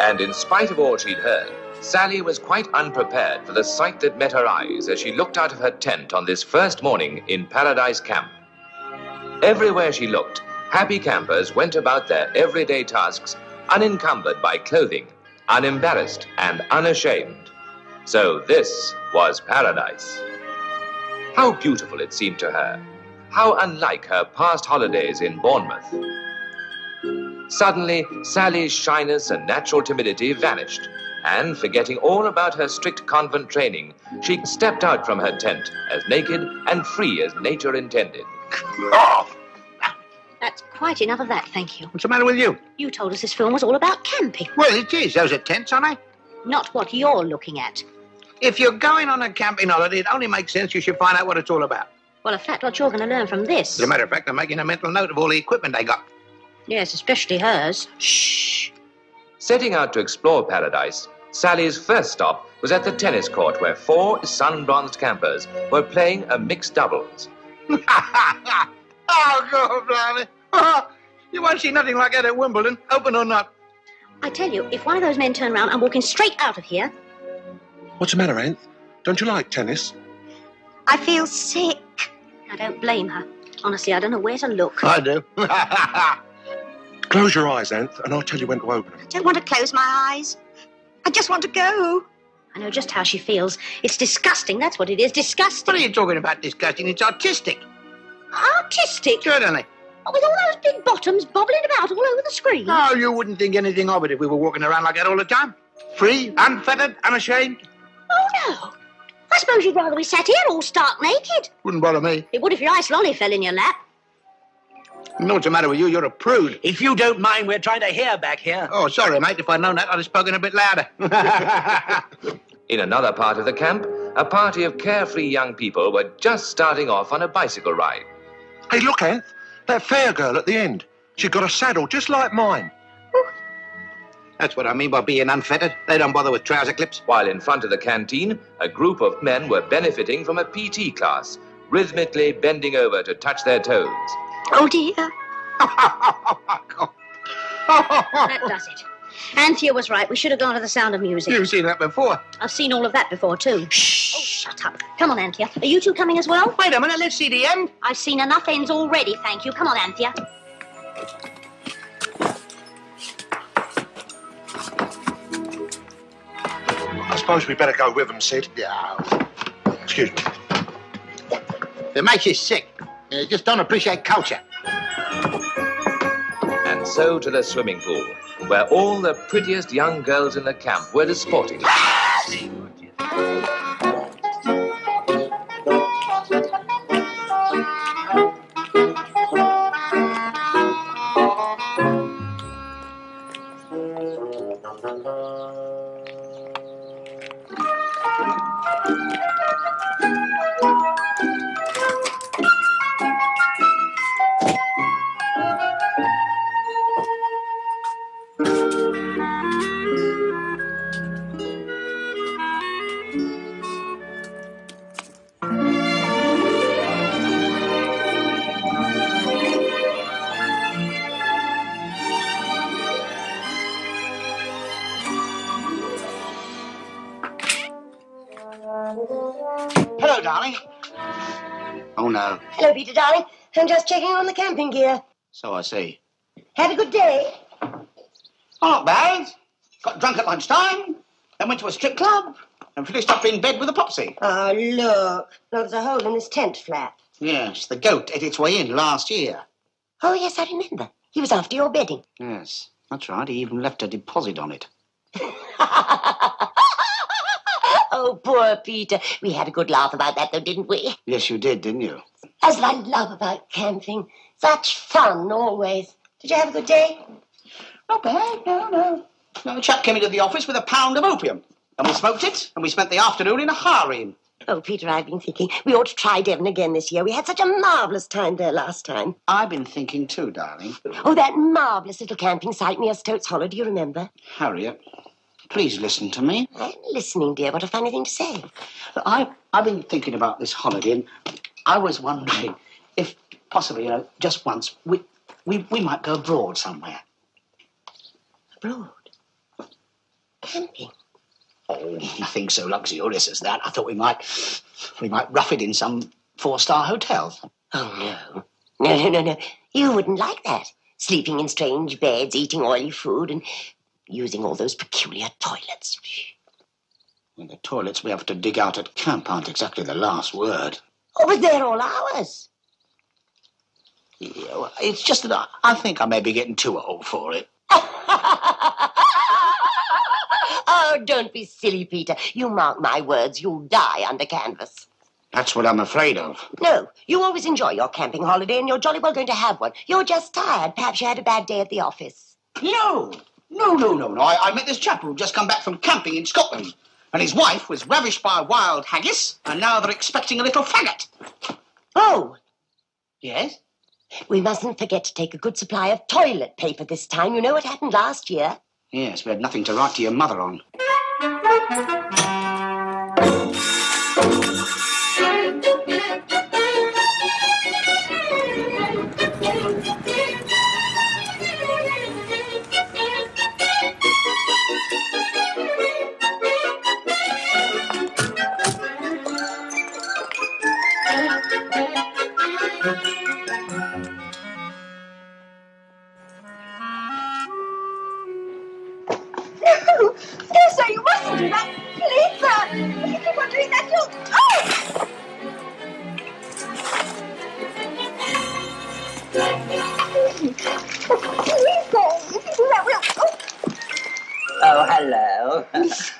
And in spite of all she'd heard, Sally was quite unprepared for the sight that met her eyes as she looked out of her tent on this first morning in Paradise Camp. Everywhere she looked, happy campers went about their everyday tasks unencumbered by clothing, unembarrassed and unashamed. So this was paradise. How beautiful it seemed to her. How unlike her past holidays in Bournemouth. Suddenly, Sally's shyness and natural timidity vanished, and forgetting all about her strict convent training, she stepped out from her tent as naked and free as nature intended. Oh! That's quite enough of that, thank you. What's the matter with you? You told us this film was all about camping. Well, it is. Those are tents, aren't they? Not what you're looking at. If you're going on a camping holiday, it only makes sense you should find out what it's all about. Well, in fact, what you're going to learn from this... As a matter of fact, I'm making a mental note of all the equipment they got. Yes, especially hers. Shh! Setting out to explore paradise, Sally's first stop was at the tennis court where 4 sun-bronzed campers were playing a mixed doubles. Oh, God, blimey. Oh, you won't see nothing like that at Wimbledon, open or not. I tell you, if one of those men turn round, I'm walking straight out of here. What's the matter, Anth? Don't you like tennis? I feel sick. I don't blame her. Honestly, I don't know where to look. I do. Close your eyes, Anth, and I'll tell you when to open them. I don't want to close my eyes. I just want to go. I know just how she feels. It's disgusting, that's what it is, disgusting. What are you talking about disgusting? It's artistic. Artistic? Certainly. Oh, with all those big bottoms bobbling about all over the screen. No, you wouldn't think anything of it if we were walking around like that all the time. Free, unfettered, unashamed. Oh, no. I suppose you'd rather we sat here all stark naked. Wouldn't bother me. It would if your ice lolly fell in your lap. You know what's the matter with you? You're a prude. If you don't mind, we're trying to hear back here. Oh, sorry, mate. If I'd known that, I'd have spoken a bit louder. In another part of the camp, a party of carefree young people were just starting off on a bicycle ride. Hey, look, Anth, that fair girl at the end. She's got a saddle just like mine. That's what I mean by being unfettered. They don't bother with trouser clips. While in front of the canteen, a group of men were benefiting from a PT class, rhythmically bending over to touch their toes. Oh, dear. That does it. Anthea was right. We should have gone to the Sound of Music. You've seen that before. I've seen all of that before, too. Shh. Oh, shut up. Come on, Anthea. Are you two coming as well? Wait a minute, let's see the end. I've seen enough ends already, thank you. Come on, Anthea. I suppose we better go with them, Sid. Yeah. Excuse me. It makes you sick. You just don't appreciate culture. And so to the swimming pool, where all the prettiest young girls in the camp were disporting. Oh, no. Hello, Peter, darling. I'm just checking on the camping gear. So I see. Had a good day? Oh, not bad. Got drunk at lunchtime, then went to a strip club, and finished up in bed with a popsy. Oh, look. There's a hole in this tent flap. Yes, the goat ate its way in last year. Oh, yes, I remember. He was after your bedding. Yes, that's right. He even left a deposit on it. Oh, poor Peter. We had a good laugh about that, though, didn't we? Yes, you did, didn't you? That's what I love about camping. Such fun, always. Did you have a good day? Not bad, no. A chap came into the office with a pound of opium. And we smoked it, and we spent the afternoon in a harem. Oh, Peter, I've been thinking we ought to try Devon again this year. We had such a marvellous time there last time. I've been thinking too, darling. Oh, that marvellous little camping site near Stoats Hollow, do you remember? Harriet, please listen to me. I'm listening, dear. What a funny thing to say. I've been thinking about this holiday, and I was wondering if possibly, just once, we might go abroad somewhere. Abroad? Camping? Oh, nothing so luxurious as that. I thought we might rough it in some 4-star hotel. Oh, no. You wouldn't like that. Sleeping in strange beds, eating oily food, and using all those peculiar toilets. And the toilets we have to dig out at camp aren't exactly the last word. Oh, but they're all ours. Yeah, well, it's just that I think I may be getting too old for it. Oh, don't be silly, Peter. You mark my words, you'll die under canvas. That's what I'm afraid of. No, you always enjoy your camping holiday, and you're jolly well going to have one. You're just tired. Perhaps you had a bad day at the office. No. I met this chap who'd just come back from camping in Scotland. And his wife was ravished by a wild haggis, and now they're expecting a little faggot. Oh. Yes? We mustn't forget to take a good supply of toilet paper this time. You know what happened last year? Yes, we had nothing to write to your mother on. No, sir, you mustn't do that. Please, sir. If you keep on doing that, you'll... Oh! Please, sir. If you do that, we'll... Oh, hello.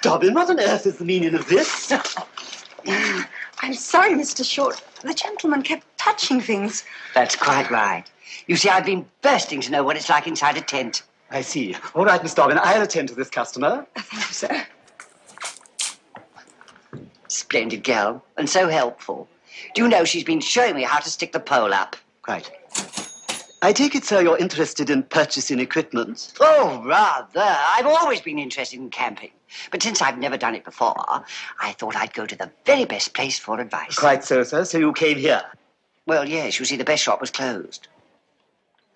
Dobbin, what on earth is the meaning of this? I'm sorry, Mr. Short. The gentleman kept touching things. That's quite right. You see, I've been bursting to know what it's like inside a tent. I see. All right, Miss Dobbin, I'll attend to this customer. Thank you, sir. Splendid girl, and so helpful. Do you know she's been showing me how to stick the pole up? Quite. I take it, sir, you're interested in purchasing equipment? Oh, rather. I've always been interested in camping. But since I've never done it before, I thought I'd go to the very best place for advice. Quite so, sir. So you came here? Well, yes. You see, the best shop was closed.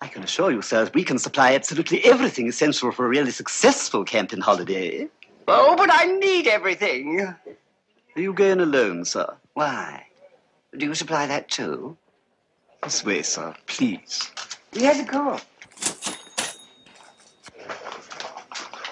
I can assure you, sir, we can supply absolutely everything essential for a really successful camping holiday. Oh, but I need everything. Are you going alone, sir? Why? Do you supply that too? This way, sir, please. Yes, of course.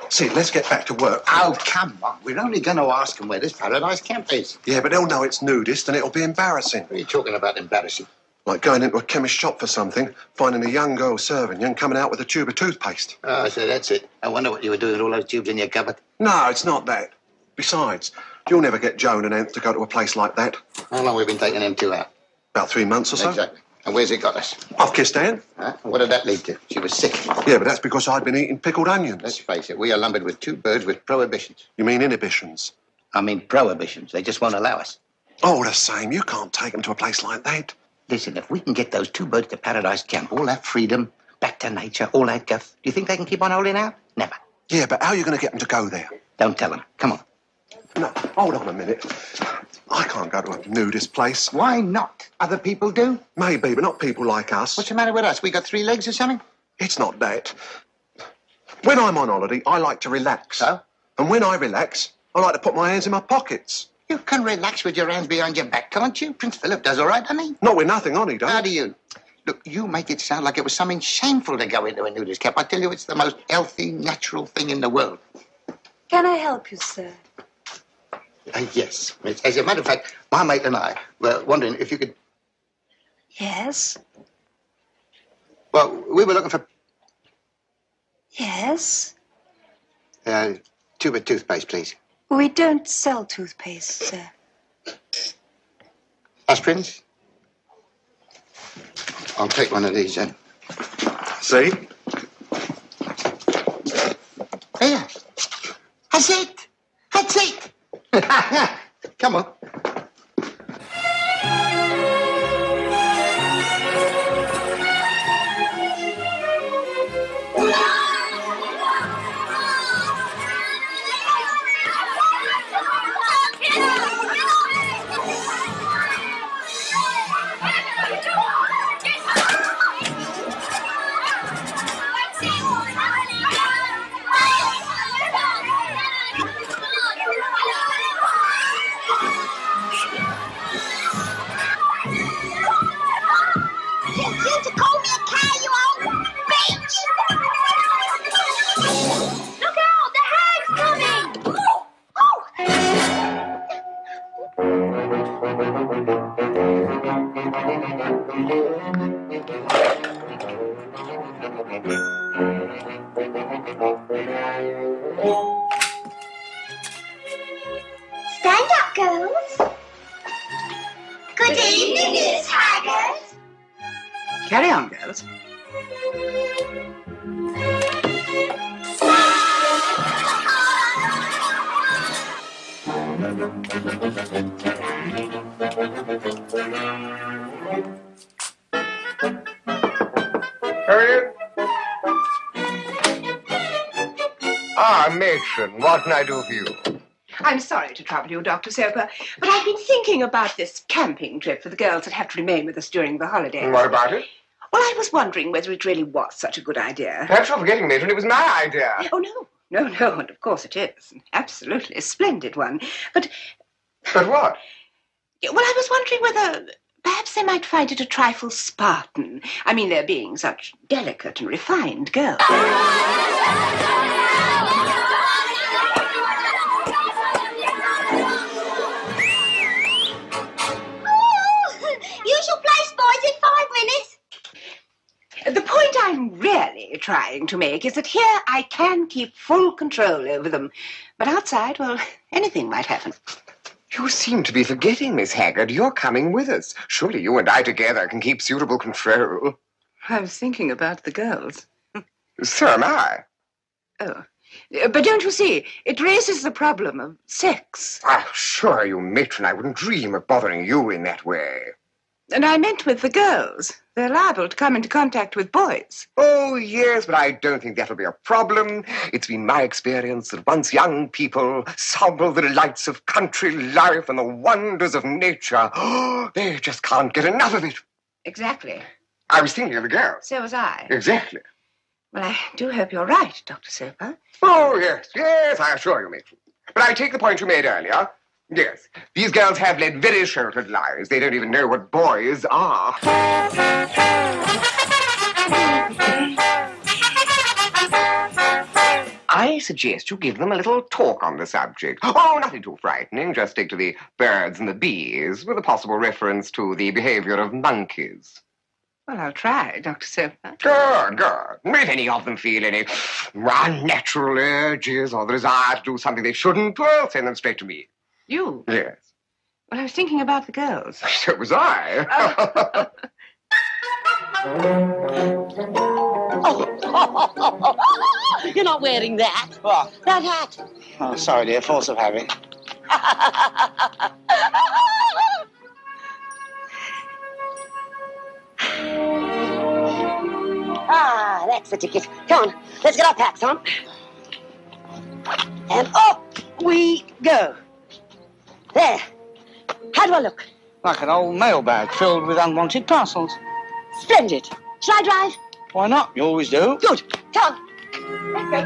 See, let's get back to work. Oh, come on. We're only going to ask them where this Paradise Camp is. Yeah, but they'll know it's nudist and it'll be embarrassing. What are you talking about embarrassing? Like going into a chemist shop for something, finding a young girl serving you and coming out with a tube of toothpaste. Oh, so that's it. I wonder what you were doing with all those tubes in your cupboard. No, it's not that. Besides, you'll never get Joan and Anth to go to a place like that. How long have we been taking them two out? About 3 months or so. Exactly. And where's it got us? I've kissed Anth. Huh? And what did that lead to? She was sick. Yeah, but that's because I'd been eating pickled onions. Let's face it, we are lumbered with two birds with prohibitions. You mean inhibitions? I mean prohibitions. They just won't allow us. Oh, the same. You can't take them to a place like that. Listen, if we can get those two birds to Paradise Camp, all that freedom, back to nature, all that guff, do you think they can keep on holding out? Never. Yeah, but how are you going to get them to go there? Don't tell them. Come on. No, hold on a minute. I can't go to a nudist place. Why not? Other people do. Maybe, but not people like us. What's the matter with us? We got 3 legs or something? It's not that. When I'm on holiday, I like to relax. So? And when I relax, I like to put my hands in my pockets. You can relax with your hands behind your back, can't you? Prince Philip does all right, doesn't he? Not with nothing on, he don't. How do you? Look, you make it sound like it was something shameful to go into a nudist camp. I tell you, it's the most healthy, natural thing in the world. Can I help you, sir? Yes. As a matter of fact, my mate and I were wondering if you could... Yes. Well, we were looking for... Yes. Tube of toothpaste, please. We don't sell toothpaste, sir. Aspirins? I'll take one of these then. See? There. That's it. That's it. Come on. Stand up, girls. Good evening, Miss Haggard. Carry on, girls. Harriet? Matron, what can I do for you? I'm sorry to trouble you, Dr. Soper, but I've been thinking about this camping trip for the girls that have to remain with us during the holidays. What about it? Well, I was wondering whether it really was such a good idea. Perhaps you're forgetting, Matron, it was my idea. Oh, no, and of course it is. Absolutely a splendid one. But what? Well, I was wondering whether perhaps they might find it a trifle Spartan. I mean, they're being such delicate and refined girls. Usual place, boys, in 5 minutes. The point I'm really trying to make is that here I can keep full control over them. But outside, well, anything might happen. You seem to be forgetting, Miss Haggard. You're coming with us. Surely you and I together can keep suitable control. I was thinking about the girls. So am I. Oh. But don't you see, it raises the problem of sex. I assure you, Matron, I wouldn't dream of bothering you in that way. And I meant with the girls. They're liable to come into contact with boys. Oh, yes, but I don't think that'll be a problem. It's been my experience that once young people sample the delights of country life and the wonders of nature, they just can't get enough of it. Exactly. I was thinking of the girls. So was I. Exactly. Well, I do hope you're right, Dr. Soper. Oh, yes, I assure you, Matron. But I take the point you made earlier. Yes, these girls have led very sheltered lives. They don't even know what boys are. I suggest you give them a little talk on the subject. Oh, nothing too frightening. Just stick to the birds and the bees, with a possible reference to the behavior of monkeys. Well, I'll try, Dr. Soper. Good. If any of them feel any unnatural urges or the desire to do something they shouldn't, well, send them straight to me. You? Yes. Well, I was thinking about the girls. So was I. You're not wearing that. What? That hat. Oh, sorry, dear. Force of habit. That's the ticket. Come on, let's get our packs on. And up we go. There. How do I look? Like an old mailbag filled with unwanted parcels. Splendid. Shall I drive? Why not? You always do. Good. Come on. Let's go.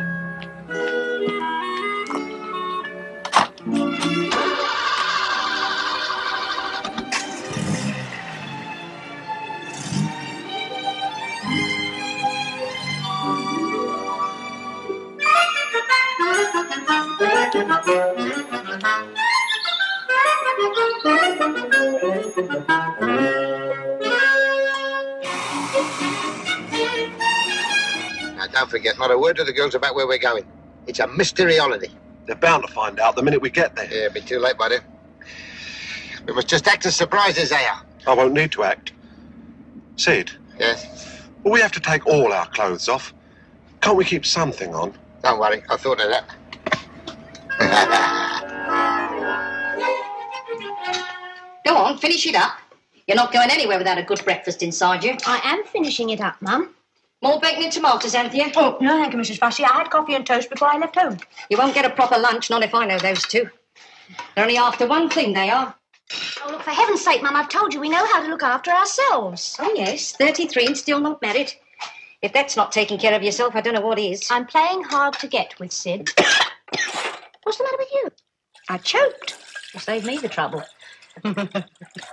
Don't forget, not a word to the girls about where we're going. It's a mystery holiday. They're bound to find out the minute we get there. Yeah, it'll be too late by then. We must just act as surprised as they are. I won't need to act. Sid, Yes? will we have to take all our clothes off? Can't we keep something on? Don't worry, I thought of that. Go on, finish it up. You're not going anywhere without a good breakfast inside you. I am finishing it up, Mum. More bacon and tomatoes, Anthea? Oh, no, thank you, Mrs. Fussy. I had coffee and toast before I left home. You won't get a proper lunch, not if I know those two. They're only after one thing, they are. Oh, look, for heaven's sake, Mum, I've told you we know how to look after ourselves. Oh, yes, 33 and still not married. If that's not taking care of yourself, I don't know what is. I'm playing hard to get with Sid. What's the matter with you? I choked. You saved me the trouble.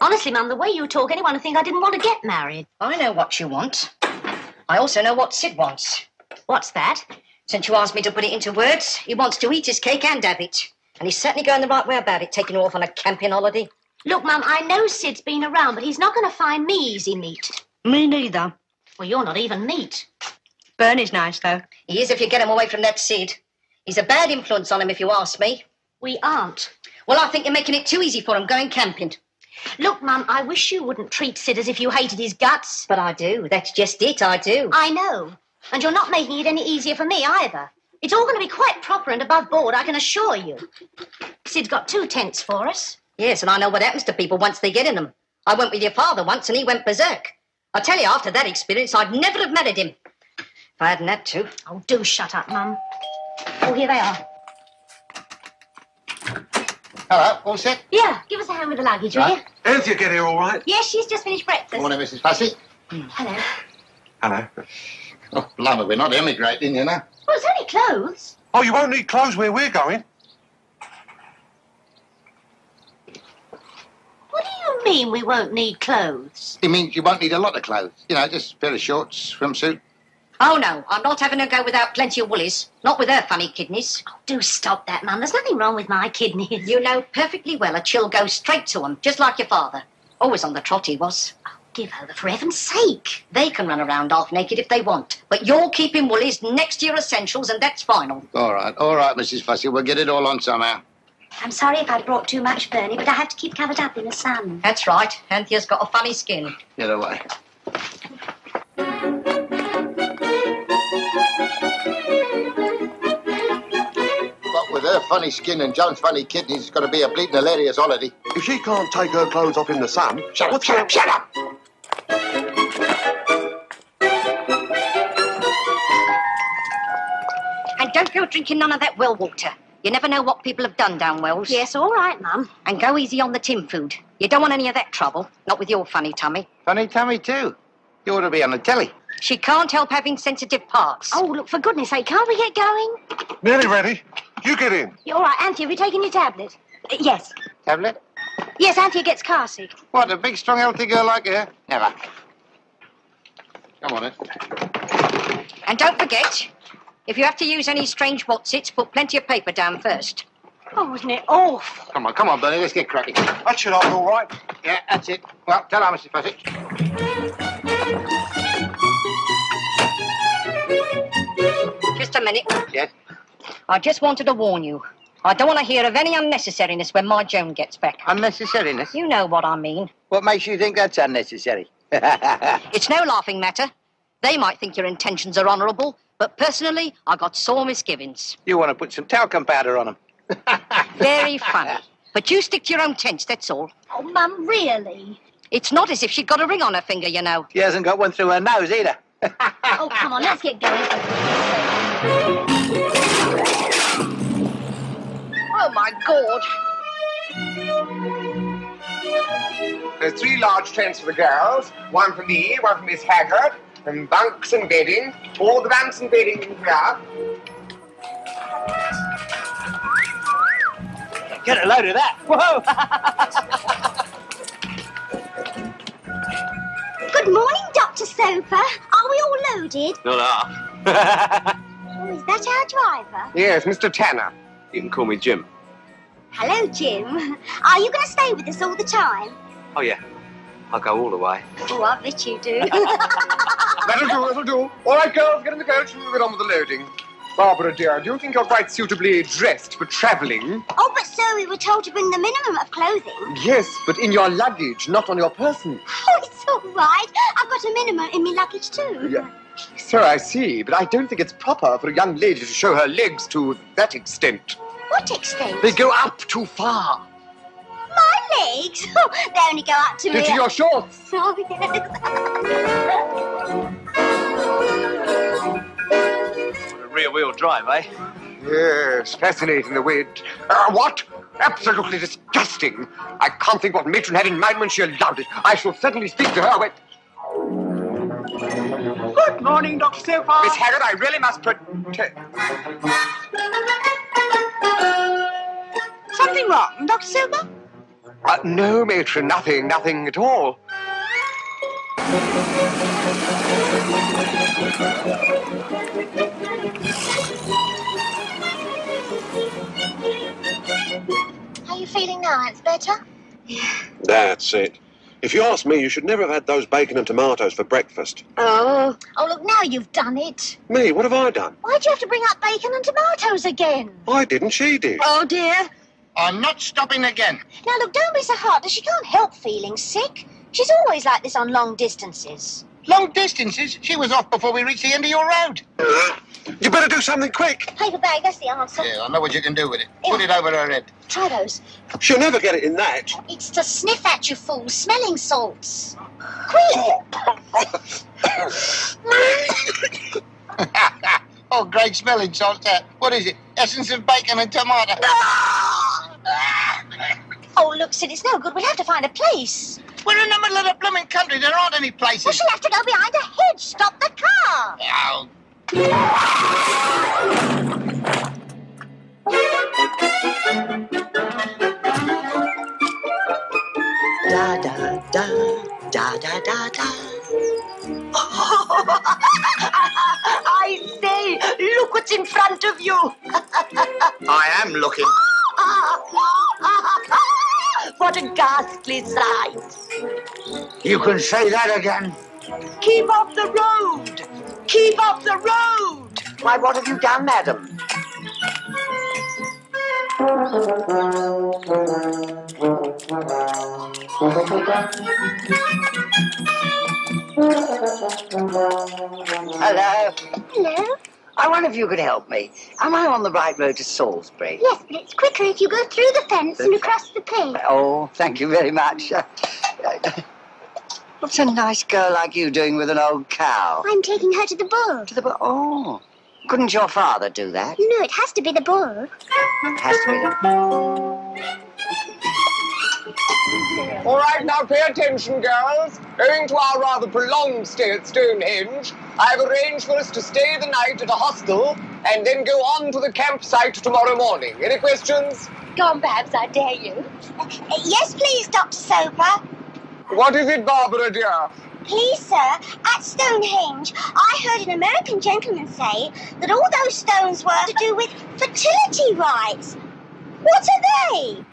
Honestly, Mum, the way you talk, anyone would think I didn't want to get married. I know what you want. I also know what Sid wants. What's that? Since you asked me to put it into words, he wants to eat his cake and have it. And he's certainly going the right way about it, taking you off on a camping holiday. Look, Mum, I know Sid's been around, but he's not going to find me easy meat. Me neither. Well, you're not even meat. Bernie's nice, though. He is if you get him away from that Sid. He's a bad influence on him, if you ask me. We aren't. Well, I think you're making it too easy for him going camping. Look, Mum, I wish you wouldn't treat Sid as if you hated his guts. But I do. That's just it, I do. I know. And you're not making it any easier for me either. It's all going to be quite proper and above board, I can assure you. Sid's got 2 tents for us. Yes, and I know what happens to people once they get in them. I went with your father once and he went berserk. I tell you, after that experience, I'd never have married him. If I hadn't had to. Oh, do shut up, Mum. Oh, here they are. Hello, all set? Yeah, give us a hand with the luggage, will you? Anthea get here all right? Yes, she's just finished breakfast. Morning, Mrs. Fussy. Hello. Hello. Oh, blimey, we're not emigrating, you know. Well, it's only clothes. Oh, you won't need clothes where we're going? What do you mean we won't need clothes? It means you won't need a lot of clothes. You know, just a pair of shorts, swimsuit. Oh, no, I'm not having a go without plenty of woolies. Not with her funny kidneys. Oh, do stop that, Mum. There's nothing wrong with my kidneys. You know perfectly well a chill goes straight to 'em, just like your father. Always on the trot he was. Oh, give over, for heaven's sake. They can run around half naked if they want. But you're keeping woolies next to your essentials, and that's final. All right, Mrs. Fussy. We'll get it all on somehow. I'm sorry if I brought too much, Bernie, but I have to keep covered up in the sun. That's right. Anthea's got a funny skin. Get away. What with her funny skin and John's funny kidneys, it's going to be a bleating hilarious holiday. If she can't take her clothes off in the sun... Shut up! And don't go drinking none of that well water. You never know what people have done down wells. Yes, all right, Mum. And go easy on the tin food. You don't want any of that trouble. Not with your funny tummy. Funny tummy, too. You ought to be on the telly. She can't help having sensitive parts. Oh, look, for goodness sake, can't we get going? Nearly ready. You get in. You're all right, Anthea, have you taken your tablet? Yes. Tablet? Yes, Anthea gets car sick. What, a big, strong, healthy girl like her? Never. Come on, then. And don't forget, if you have to use any strange whatsits, put plenty of paper down first. Oh, wasn't it awful? Come on, Bernie, let's get cracking. That should hold all right. Yeah, that's it. Well, tell her, Mrs. Fussy. Just a minute. Yes? I just wanted to warn you. I don't want to hear of any unnecessariness when my Joan gets back. Unnecessariness? You know what I mean. What makes you think that's unnecessary? It's no laughing matter. They might think your intentions are honourable, but personally, I got sore misgivings. You want to put some talcum powder on them. Very funny. But you stick to your own tents, that's all. Oh, Mum, really? It's not as if she'd got a ring on her finger, you know. She hasn't got one through her nose either. Oh, come on, let's get going. Oh, my God. There's 3 large tents for the girls. One for me, one for Miss Haggard, and bunks and bedding. All the bunks and bedding in here. Get a load of that. Whoa! Good morning, Dr. Sofa. Are we all loaded? Not half. Oh, is that our driver? Yes, Mr. Tanner. You can call me Jim. Hello, Jim. Are you going to stay with us all the time? Oh, yeah. I'll go all the way. Oh, I bet you do. That'll do. All right, girls, get in the coach and we'll get on with the loading. Barbara, dear, do you think you're quite suitably dressed for travelling? Oh, but sir, we were told to bring the minimum of clothing. Yes, but in your luggage, not on your person. Oh, it's all right. I've got a minimum in my luggage too. Yeah. So I see, but I don't think it's proper for a young lady to show her legs to that extent. What extent? They go up too far. My legs? Oh, they only go up to To your shorts. Oh, yes. Rear-wheel drive, eh? Yes, fascinating the way it... what? Absolutely disgusting. I can't think what Matron had in mind when she allowed it. I shall certainly speak to her when... Good morning, Dr. Soper. Miss Haggard, I really must protect... Something wrong, Dr. Soper? No, Matron, nothing at all. Are you feeling now? It's better? That's it. If you ask me, you should never have had those bacon and tomatoes for breakfast. Oh, look, now you've done it. Me? What have I done? Why'd you have to bring up bacon and tomatoes again? I didn't, she did. Oh, dear. I'm not stopping again. Now, look, don't be so hard. She can't help feeling sick. She's always like this on long distances. Long distances? She was off before we reached the end of your road. You better do something quick. Paper bag, that's the answer. Yeah, I know what you can do with it. Put it over her head. Try those. She'll never get it in that. It's to sniff at, you fool. Smelling salts. Quick! Oh, great smelling salts that. What is it? Essence of bacon and tomato. Oh, look, Sid, it's no good. We'll have to find a place. We're in the middle of the blooming country. There aren't any places. Well, she'll have to go behind a hedge. Stop the car. Oh. Da da da da da da da. I say, look what's in front of you. I am looking. What a ghastly sight. You can say that again. Keep off the road. Keep off the road. Why, what have you done, madam? Hello. Hello? I wonder if you could help me. Am I on the right road to Salisbury? Yes, but it's quicker if you go through the fence and across the plain. Oh, thank you very much. What's a nice girl like you doing with an old cow? I'm taking her to the bull. To the bull? Oh. Couldn't your father do that? No, it has to be the bull. Has to be the... All right, now pay attention, girls. Owing to our rather prolonged stay at Stonehenge, I've arranged for us to stay the night at a hostel and then go on to the campsite tomorrow morning. Any questions? Go on, Babs, I dare you. Yes, please, Dr. Soper. What is it, Barbara, dear? Please, sir, at Stonehenge, I heard an American gentleman say that all those stones were to do with fertility rites. What are they?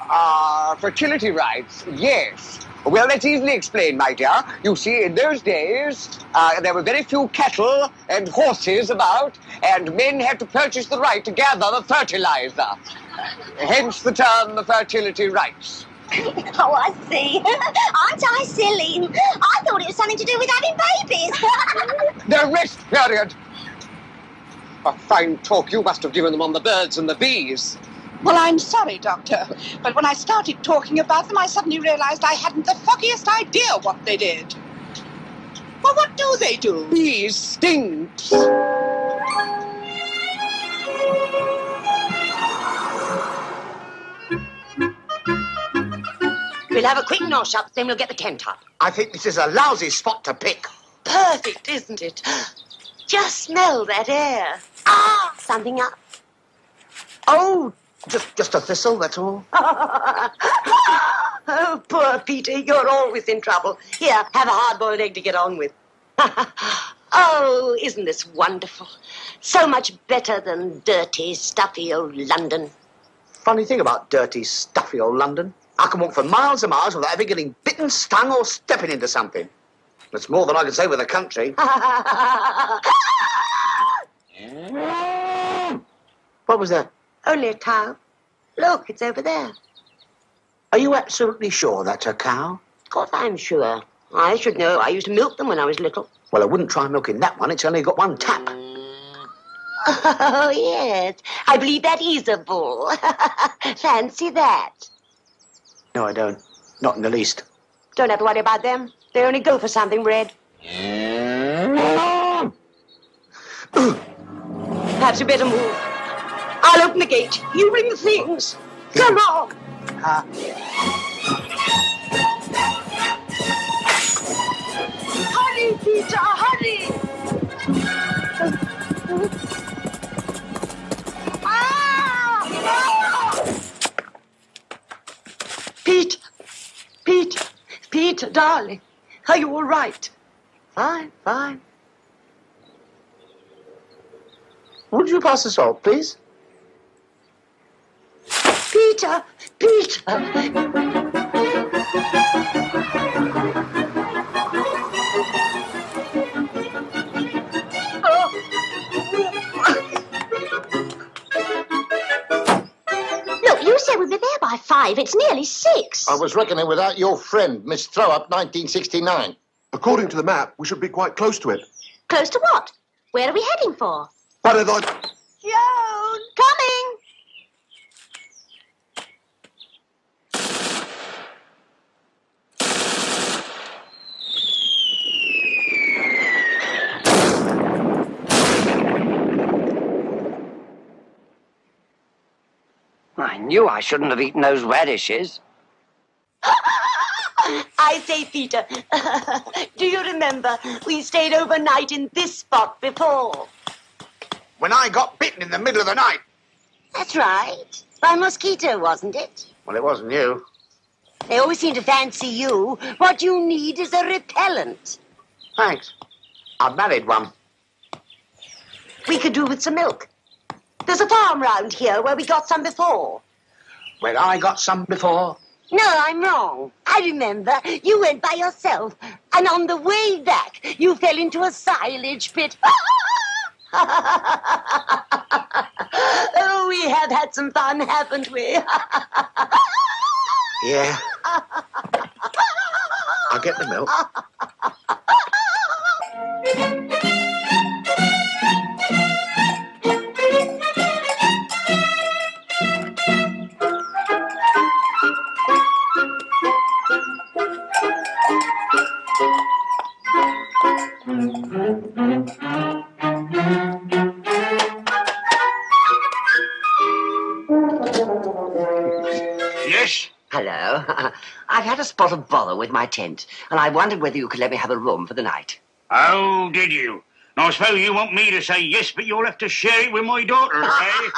Fertility rites, yes. Well, that's easily explained, my dear. You see, in those days, there were very few cattle and horses about, and men had to purchase the right to gather the fertilizer. Hence the term the fertility rites. Oh, I see. Aren't I silly? I thought it was something to do with having babies. The rest period. A fine talk you must have given them on the birds and the bees. Well, I'm sorry, Doctor, but when I started talking about them, I suddenly realized I hadn't the foggiest idea what they did. Well, what do they do? Bees stings. We'll have a quick nosh up, then we'll get the tent up. I think this is a lousy spot to pick. Perfect, isn't it? Just smell that air. Ah, something up. Oh, just a thistle, that's all. Oh, poor Peter, you're always in trouble. Here, have a hard-boiled egg to get on with. Oh, isn't this wonderful? So much better than dirty, stuffy old London. Funny thing about dirty, stuffy old London. I can walk for miles and miles without ever getting bitten, stung, or stepping into something. That's more than I can say with a country. What was that? Only a cow. Look, it's over there. Are you absolutely sure that's a cow? Of course I'm sure. I should know. I used to milk them when I was little. Well, I wouldn't try milking that one. It's only got one tap. Oh, yes. I believe that is a bull. Fancy that. No, I don't. Not in the least. Don't have to worry about them. They only go for something red. Perhaps you better move. I'll open the gate. You bring the things. Come on. Hurry, Peter, hurry. Pete, darling, are you all right? Fine. Would you pass the salt, please? Peter! Look, you said we'd be there by 5. It's nearly 6. I was reckoning without your friend, Miss Throw-Up, 1969. According to the map, we should be quite close to it. Close to what? Where are we heading for? Paradise. Joan! Coming! I knew I shouldn't have eaten those radishes. I say, Peter, do you remember we stayed overnight in this spot before? When I got bitten in the middle of the night. That's right. By a mosquito, wasn't it? Well, it wasn't you. They always seem to fancy you. What you need is a repellent. Thanks. I've married one. We could do with some milk. There's a farm round here where we got some before. Where I got some before? No, I'm wrong. I remember you went by yourself, and on the way back, you fell into a silage pit. Oh, we have had some fun, haven't we? Yeah. I'll get the milk. Yes? Hello. I've had a spot of bother with my tent, and I wondered whether you could let me have a room for the night. Oh, did you? I suppose you want me to say yes, but you'll have to share it with my daughter, eh? I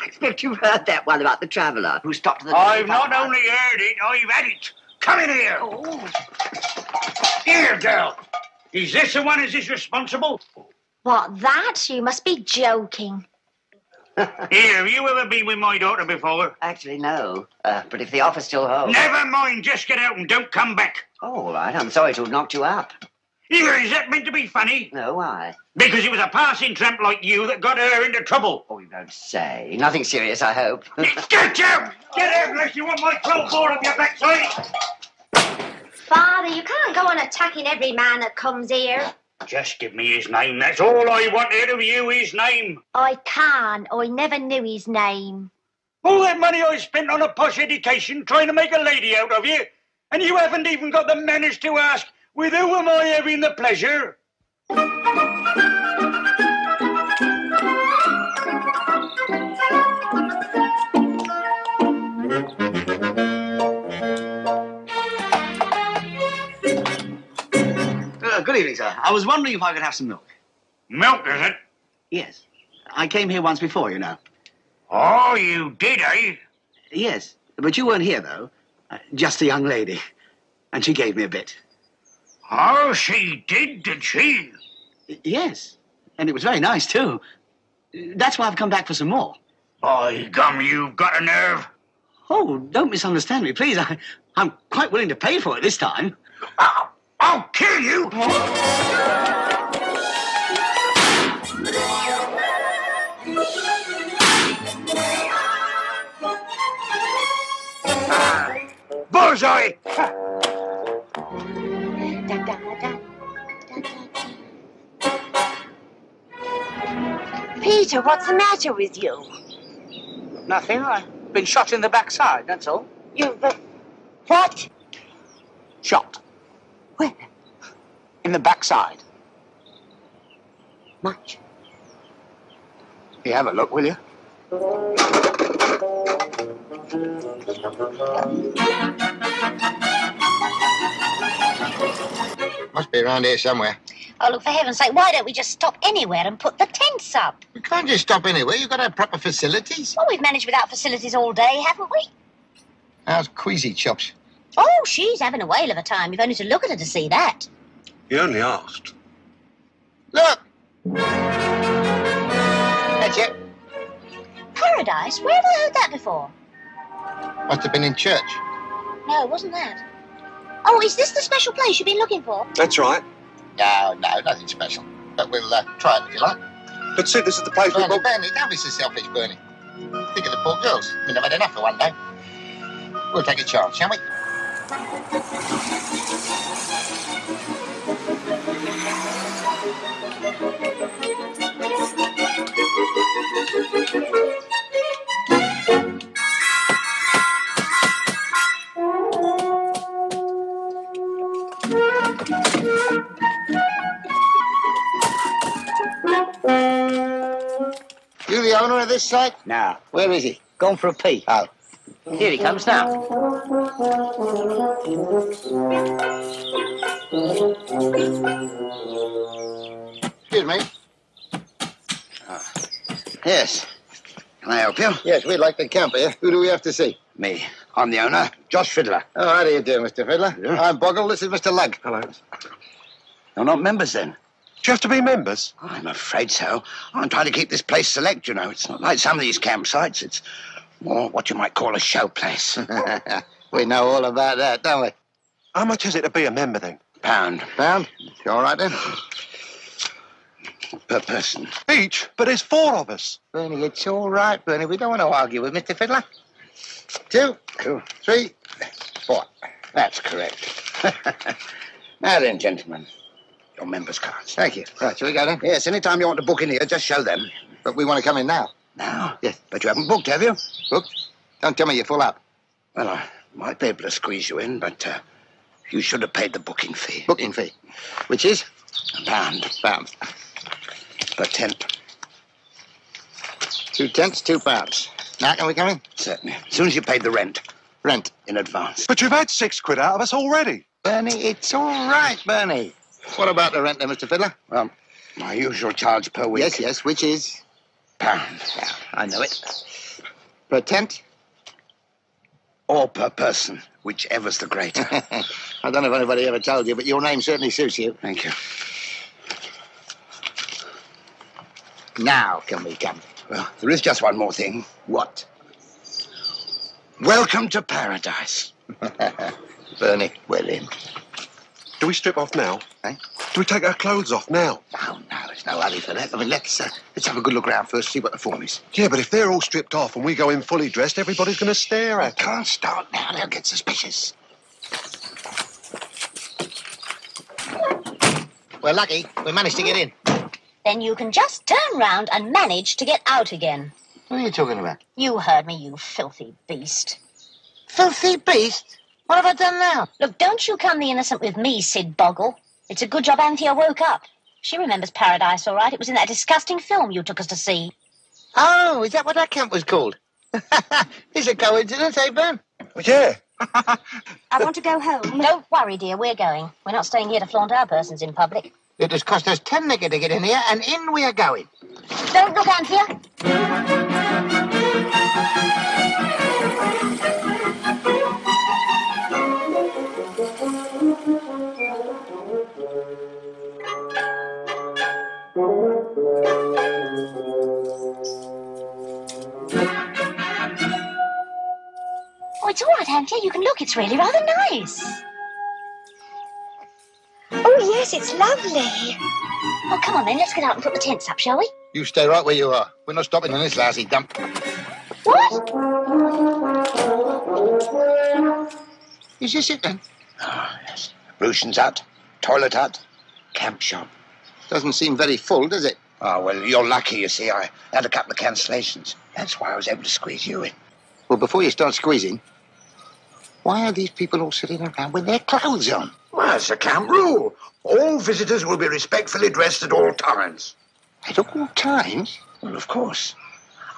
expect you've heard that one about the traveller who stopped at the... I've not only heard it, I've had it. Come in here. Oh. Here, girl. Is this the one as is responsible? What, that? You must be joking. Here, have you ever been with my daughter before? Actually, no. But if the offer's still holds... Never mind, just get out and don't come back. Oh, all right, I'm sorry to have knocked you up. Here, is that meant to be funny? No, why? Because it was a passing tramp like you that got her into trouble. Oh, you don't say. Nothing serious, I hope. Get out! Get out unless you want my 12 bore up your backside! Father, you can't go on attacking every man that comes here. Just give me his name, that's all I wanted of you, his name. I can't. I never knew his name. All that money I spent on a posh education trying to make a lady out of you, and you haven't even got the manners to ask, with who am I having the pleasure? Good evening, sir. I was wondering if I could have some milk. Milk, is it? Yes. I came here once before, you know. Oh, you did, eh? Yes, but you weren't here, though. Just a young lady. And she gave me a bit. Oh, she did she? Yes, and it was very nice, too. That's why I've come back for some more. By gum, you've got a nerve. Oh, don't misunderstand me, please. I'm quite willing to pay for it this time. I'll kill you! Bullseye! Peter, what's the matter with you? Nothing. I've been shot in the backside, that's all. You've... what? Shot. Where? In the backside. Much. You have a look, will you? Must be around here somewhere. Oh, look, for heaven's sake, why don't we just stop anywhere and put the tents up? We can't just stop anywhere. You've got to have proper facilities. Well, we've managed without facilities all day, haven't we? How's Queasy Chops? Oh, she's having a whale of a time. You've only to look at her to see that. You only asked. Look! That's it. Paradise? Where have I heard that before? Must have been in church. No, it wasn't that. Oh, is this the special place you've been looking for? That's right. No, nothing special. But we'll try it if you like. But Sid, this is the place we booked. Bernie, don't be so selfish, Bernie. Think of the poor girls. I mean, I've had enough for one day. We'll take a chance, shall we? You the owner of this site? No. Where is he? Gone for a pee. Oh. Here he comes now. Excuse me. Yes. Can I help you? Yes, we'd like to camp here. Who do we have to see? Me. I'm the owner, Josh Fiddler. Oh, how do you do, Mr. Fiddler? Yeah. I'm Boggle. This is Mr. Lugg. Hello. You're not members, then? Do you have to be members? I'm afraid so. I'm trying to keep this place select, you know. It's not like some of these campsites. It's more what you might call a show place. We know all about that, don't we? How much is it to be a member, then? Pound. Pound? You all right, then? Per person. Each? But there's 4 of us. Bernie, it's all right, Bernie. We don't want to argue with Mr. Fiddler. 2, 3, 4. That's correct. Now then, gentlemen, your members' cards. Thank you. Right, shall we go then? Yes, any time you want to book in here, just show them. But we want to come in now. Now? Yes. But you haven't booked, have you? Booked? Don't tell me you're full up. Well, I might be able to squeeze you in, but you should have paid the booking fee. Booking fee? Which is? £1. Pound. Per tent. 2 tents, £2. Now, can we come in? Certainly. As soon as you paid the rent. Rent? In advance. But you've had £6 out of us already. Bernie, it's all right, Bernie. What about the rent then, Mr. Fiddler? Well, my usual charge per week. Yes, which is? £1. I know it. Per tent? Or per person, whichever's the greater. I don't know if anybody ever told you, but your name certainly suits you. Thank you. Now can we come? Well, there is just one more thing. What? Welcome to paradise. Bernie, we're in. Do we strip off now? Eh? Do we take our clothes off now? No, there's no hurry for that. I mean, let's have a good look around first, see what the form is. Yeah, but if they're all stripped off and we go in fully dressed, everybody's going to stare at us. Can't start now. They'll get suspicious. We're lucky. We managed to get in. Then you can just turn round and manage to get out again. What are you talking about? You heard me, you filthy beast. Filthy beast? What have I done now? Look, don't you come the innocent with me, Sid Boggle. It's a good job Anthea woke up. She remembers Paradise, all right. It was in that disgusting film you took us to see. Oh, is that what that camp was called? It's a coincidence, eh, Ben? Yeah. I want to go home. Don't worry, dear, we're going. We're not staying here to flaunt our persons in public. It has cost us 10 nicker to get in here, and in we are going. Don't look, Anthea. Oh, it's all right, Anthea. You can look. It's really rather nice. Yes, it's lovely. Oh, come on then, let's get out and put the tents up, shall we? You stay right where you are. We're not stopping in this lousy dump. What? Is this it then? Ah, yes. Rooshen's hut, toilet hut, camp shop. Doesn't seem very full, does it? Oh, well, you're lucky, you see. I had a couple of cancellations. That's why I was able to squeeze you in. Well, before you start squeezing, why are these people all sitting around with their clothes on? Well, it's a camp rule. All visitors will be respectfully dressed at all times. At all times? Well, of course.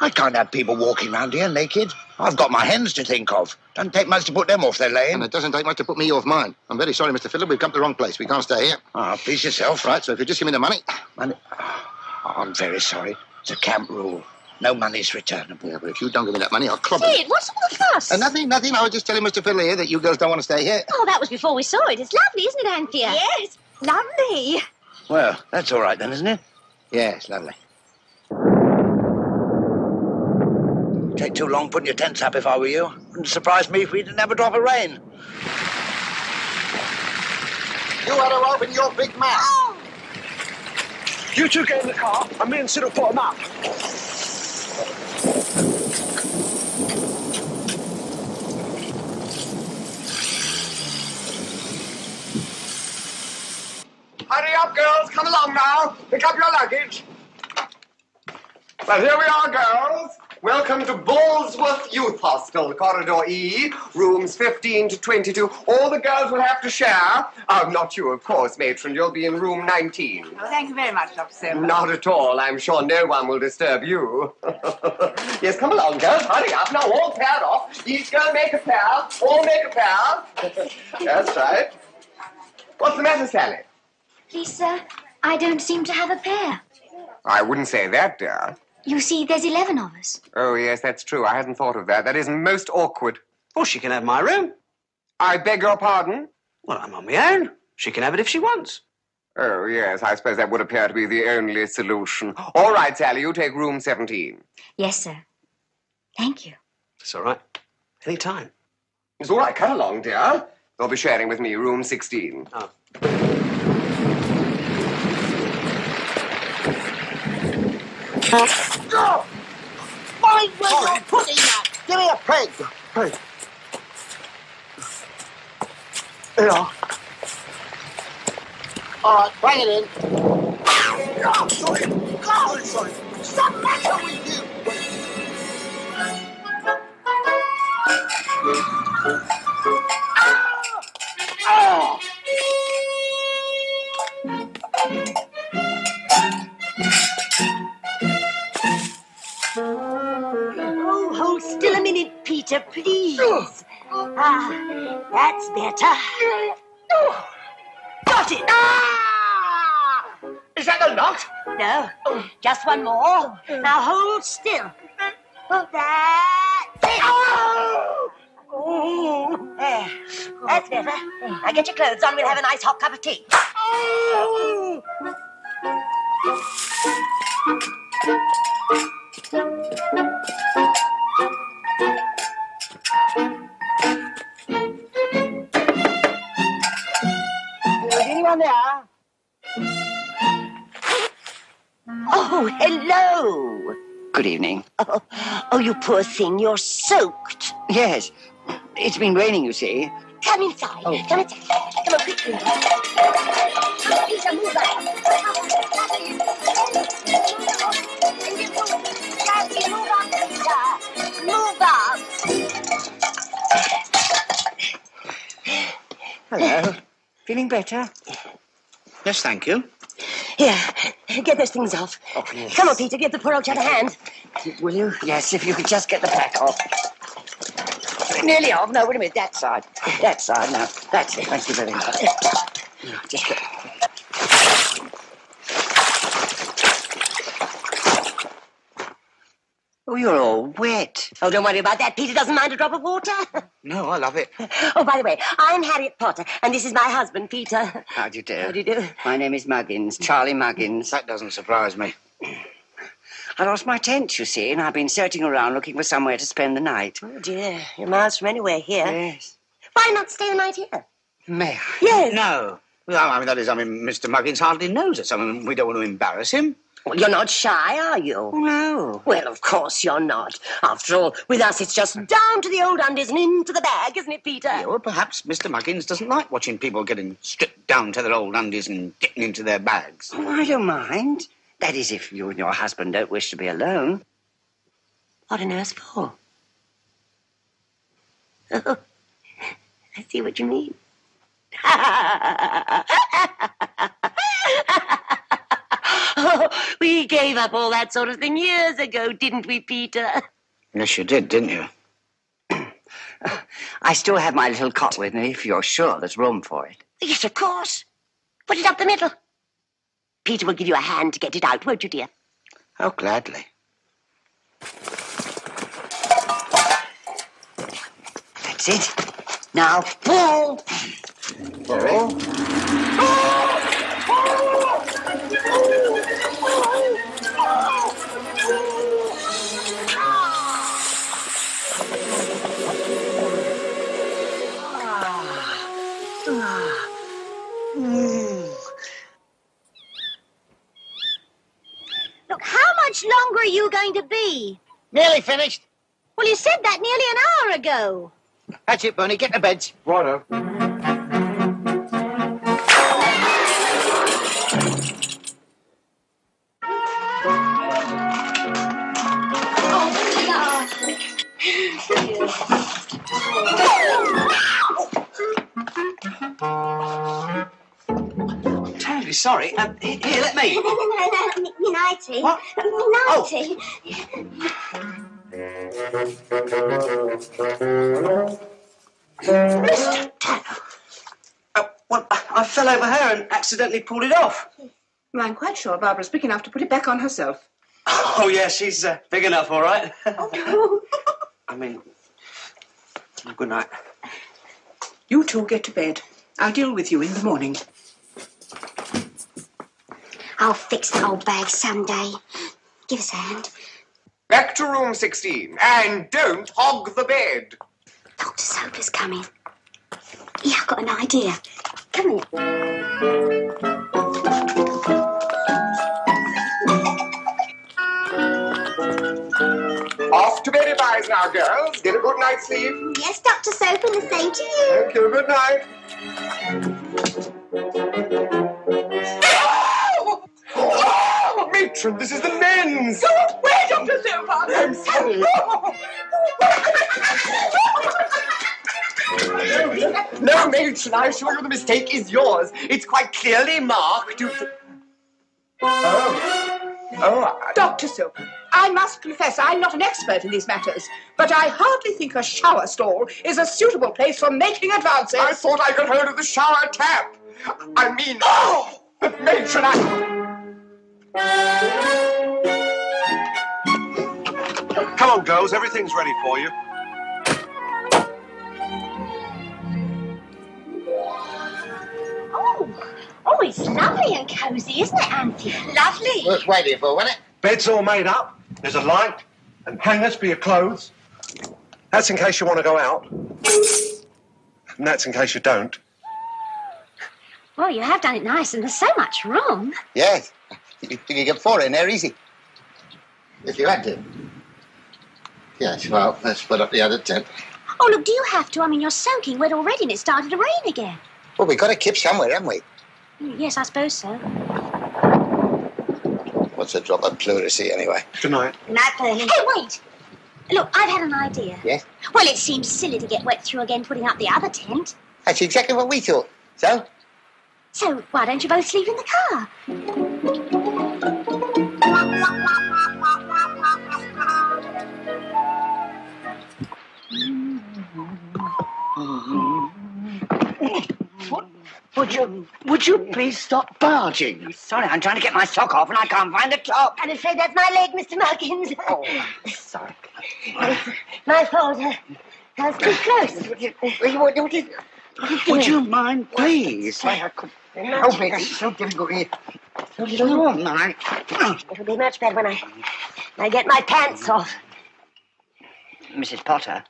I can't have people walking around here naked. I've got my hens to think of. Doesn't take much to put them off their lane. And it doesn't take much to put me off mine. I'm very sorry, Mr. Fiddler. We've come to the wrong place. We can't stay here. Ah, please yourself. Right, so if you just give me the money. Money? Oh, I'm very sorry. It's a camp rule. No money's returnable. Yeah, but if you don't give me that money, I'll clobber Sid, what's all the fuss? Nothing. I was just telling Mr. Fiddler here that you girls don't want to stay here. Oh, that was before we saw it. It's lovely, isn't it, Anthea? Yes, lovely. Well, that's all right then, isn't it? Yes, lovely. Take too long putting your tents up if I were you. Wouldn't surprise me if we didn't have a drop of rain. You ought to open your big mouth. Oh. You two get in the car, and me and Sid will put them up. Hurry up, girls. Come along now. Pick up your luggage. Well, here we are, girls. Welcome to Ballsworth Youth Hostel, Corridor E, rooms 15 to 22. All the girls will have to share. Not you, of course, matron. You'll be in room 19. Oh, thank you very much, Dr. Semper. Not at all. I'm sure no one will disturb you. Yes, come along, girls. Hurry up. Now, all paired off. Each girl make a pair. All make a pair. That's right. What's the matter, Sally? Please, sir, I don't seem to have a pair. I wouldn't say that, dear. You see, there's 11 of us. Oh, yes, that's true. I hadn't thought of that. That is most awkward. Well, she can have my room. I beg your pardon? Well, I'm on my own. She can have it if she wants. Oh, yes, I suppose that would appear to be the only solution. All right, Sally, you take room 17. Yes, sir. Thank you. It's all right. Any time. It's all right. Come along, dear. You'll be sharing with me room 16. Oh. Go! Mind where you're putting that! Give me a peg! Hey. Yeah. All right, bring it in. Oh, sorry. Oh, sorry. What's the matter with you? Oh! Oh, hold still a minute, Peter, please. That's better. Got it. Is that the lot? No, just one more. Now hold still. That's it. There, that's better. Now get your clothes on. We'll have a nice hot cup of tea. Is anyone there? Oh, hello. Good evening. Oh, you poor thing. You're soaked. Yes. It's been raining, you see. Come inside. Oh. Come inside. Come on, quickly. Come, Peter, move up. Daddy, move up, Peter. Move up. Hello. Feeling better? Yes, thank you. Here, get those things off. Oh, yes. Come on, Peter, give the poor old chap a hand. Will you? Yes, if you could just get the pack off. Nearly off. No, wait a minute. That side. That side. Now, that's it. Thank you very much. Just get... Oh, you're all wet. Oh, don't worry about that. Peter doesn't mind a drop of water. No, I love it. Oh, by the way, I'm Harriet Potter, and this is my husband, Peter. How do you do? How do you do? My name is Muggins, Charlie Muggins. That doesn't surprise me. I lost my tent, you see, and I've been searching around looking for somewhere to spend the night. Oh, dear. You're miles from anywhere here. Yes. Why not stay the night here? May I? Yes. No. Well, Mr. Muggins hardly knows us. We don't want to embarrass him. Well, you're not shy, are you? No. Well, of course you're not. After all, with us it's just down to the old undies and into the bag, isn't it, Peter? Yeah, well, perhaps Mr. Muggins doesn't like watching people getting stripped down to their old undies and getting into their bags. Oh, I don't mind. That is, if you and your husband don't wish to be alone. What on earth for? Oh, I see what you mean. Oh, we gave up all that sort of thing years ago, didn't we, Peter? Yes, you did, didn't you? I still have my little cot with me, if you're sure there's room for it. Yes, of course. Put it up the middle. Peter will give you a hand to get it out, won't you, dear? Oh, gladly. That's it. Now, pull! Pull. Look, how much longer are you going to be? Nearly finished. Well, you said that nearly an hour ago. That's it, Bernie. Get in the beds. Righto. Terribly sorry. Here, let me. Nighty. What? Nighty. Mr. Tanner. Well, I fell over her and accidentally pulled it off. Well, I'm quite sure Barbara's big enough to put it back on herself. Oh, yeah, she's big enough, all right. I mean, good night. You two get to bed. I'll deal with you in the morning. I'll fix the old bag someday. Give us a hand. Back to room 16, and don't hog the bed. Dr. Soper's coming. Yeah, I've got an idea. Come here. Off to bed advised now, girls. Get a good night's sleep. Yes, Dr. Soper, the same to you. Thank you. Good night. Oh, matron, this is the men's. Go away, Dr. Soper! I'm sorry. No, matron, I assure you the mistake is yours. It's quite clearly marked. Dr. Soper, I must confess I'm not an expert in these matters, but I hardly think a shower stall is a suitable place for making advances. I thought I got hold of the shower tap. I mean, but matron, Come on, girls. Everything's ready for you. Oh, it's lovely and cosy, isn't it, Auntie? Lovely. Well, it's waiting for, wasn't it? Bed's all made up. There's a light and hangers for your clothes. That's in case you want to go out. And that's in case you don't. Well, you have done it nice, and there's so much room. Yes. You can get four in there easy. If you had to. Yes, well, let's put up the other tent. Oh, look, do you have to? I mean, you're soaking wet already, and it started to rain again. Well, we've got to keep somewhere, haven't we? Yes, I suppose so. What's a drop of pleurisy, anyway? Good night. Night, Bernie. Hey, wait! Look, I've had an idea. Yes? Well, it seems silly to get wet through again putting up the other tent. That's exactly what we thought. So? So, why don't you both sleep in the car? Would you please stop barging? Sorry, I'm trying to get my sock off and I can't find the top. I'm afraid that's my leg, Mr. Muggins. Oh, sorry. My fault. I was too close. Would you mind, please? I could help it. It's so difficult here. So little room. It'll be much better when I get my pants off. Mrs. Potter,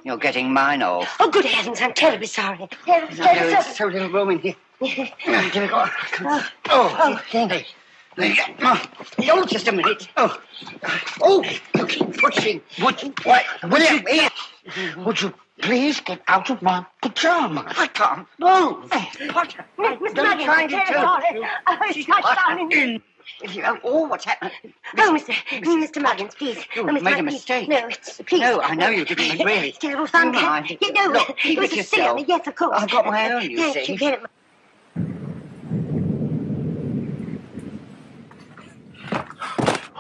you're getting mine off. Oh, good heavens, I'm terribly sorry. There's so little room in here. Here we go. Oh, Danny. Oh, just a minute. Oh, you keep pushing. Would you please get out of my pyjamas? I can't move. Potter, Mr. don't Muggins, try to tell she's touched down. Oh, what's happened? Oh, Mr. Muggins, please. You Mr. made a Muggins, mistake. No, it's please. No, I know you didn't, really. It's terrible fun. Never mind. No, Look, keep it was it a silly. yourself. Yes, of course. I've got my own, you Yes, see. you get it.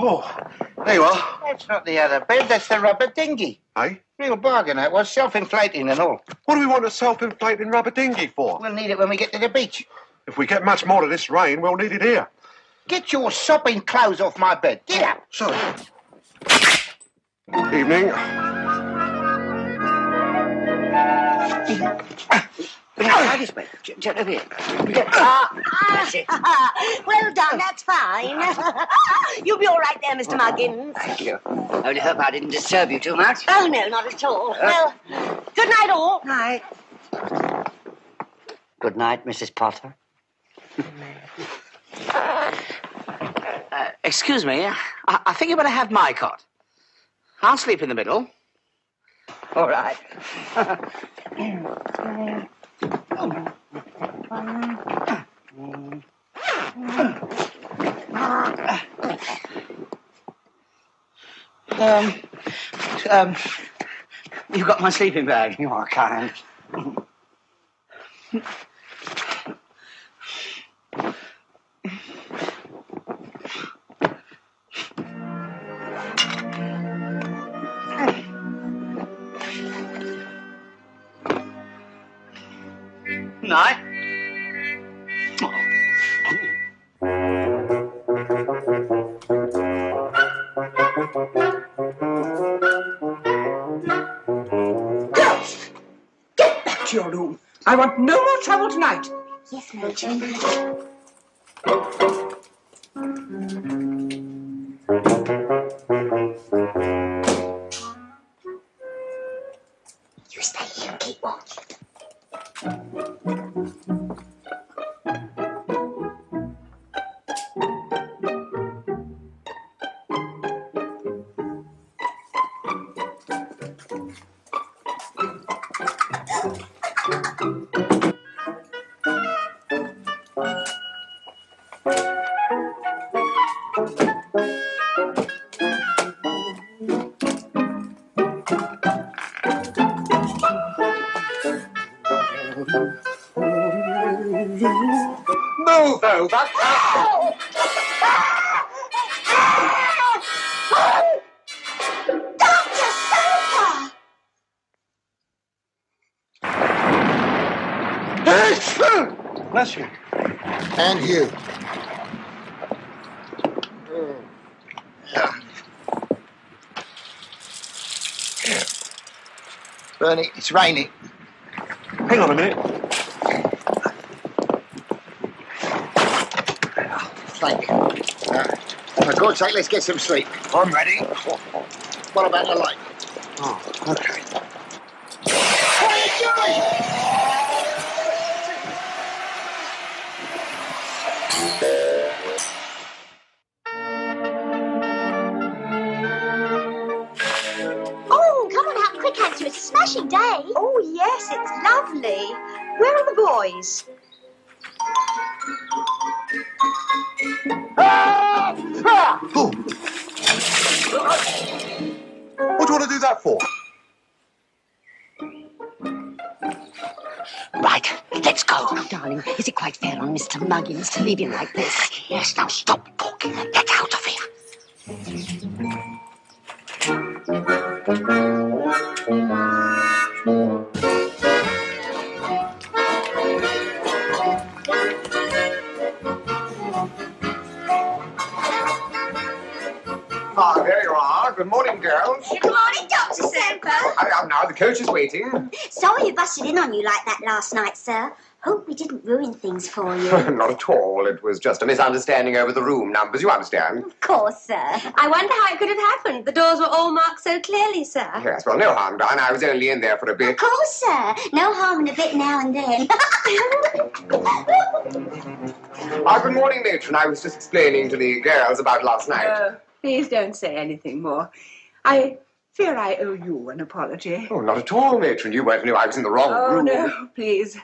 Oh, there you are. That's not the other bed, that's the rubber dinghy. Eh? Real bargain, that was. Self-inflating and all. What do we want a self-inflating rubber dinghy for? We'll need it when we get to the beach. If we get much more of this rain, we'll need it here. Get your sopping clothes off my bed. Get out. Sorry. Evening. This way. Just over here. That's it. Well done, that's fine. You'll be all right there, Mr. Muggins. Thank you. Only hope I didn't disturb you too much. Oh, no, not at all. Well, good night, all. Night. Good night, Mrs. Potter. Excuse me, I think you better have my cot. I'll sleep in the middle. All right. You've got my sleeping bag. You are kind. Night. Girls! Get back to your room. I want no more trouble tonight. Yes, Major. You stay here and keep watch. Move over. Dr. Sofa! Bless you. And you. Bernie, it's raining. Hang on a minute. Thank you. For God's sake, let's get some sleep. I'm ready. What about the light? Oh, okay. What are you doing? Oh, come on out quick, Auntie. It's a smashing day. Oh, yes, it's lovely. Where are the boys? Oh. What do you want to do that for? Right, let's go. Oh, darling, is it quite fair on Mr. Muggins to leave you like this? Yes, now stop talking and get out of here. Ah, there you are. Good morning, girls. Good morning, Dr. Semper. Now the coach is waiting. Sorry you busted in on you like that last night, sir. Hope we didn't ruin things for you. Not at all. It was just a misunderstanding over the room numbers, you understand? Of course, sir. I wonder how it could have happened. The doors were all marked so clearly, sir. Yes, well, no harm done. I was only in there for a bit. Of course, sir. No harm in a bit now and then. Good morning, matron. I was just explaining to the girls about last night. Please don't say anything more. I fear I owe you an apology. Oh, not at all, matron. You weren't knew I was in the wrong room. Oh, no, please.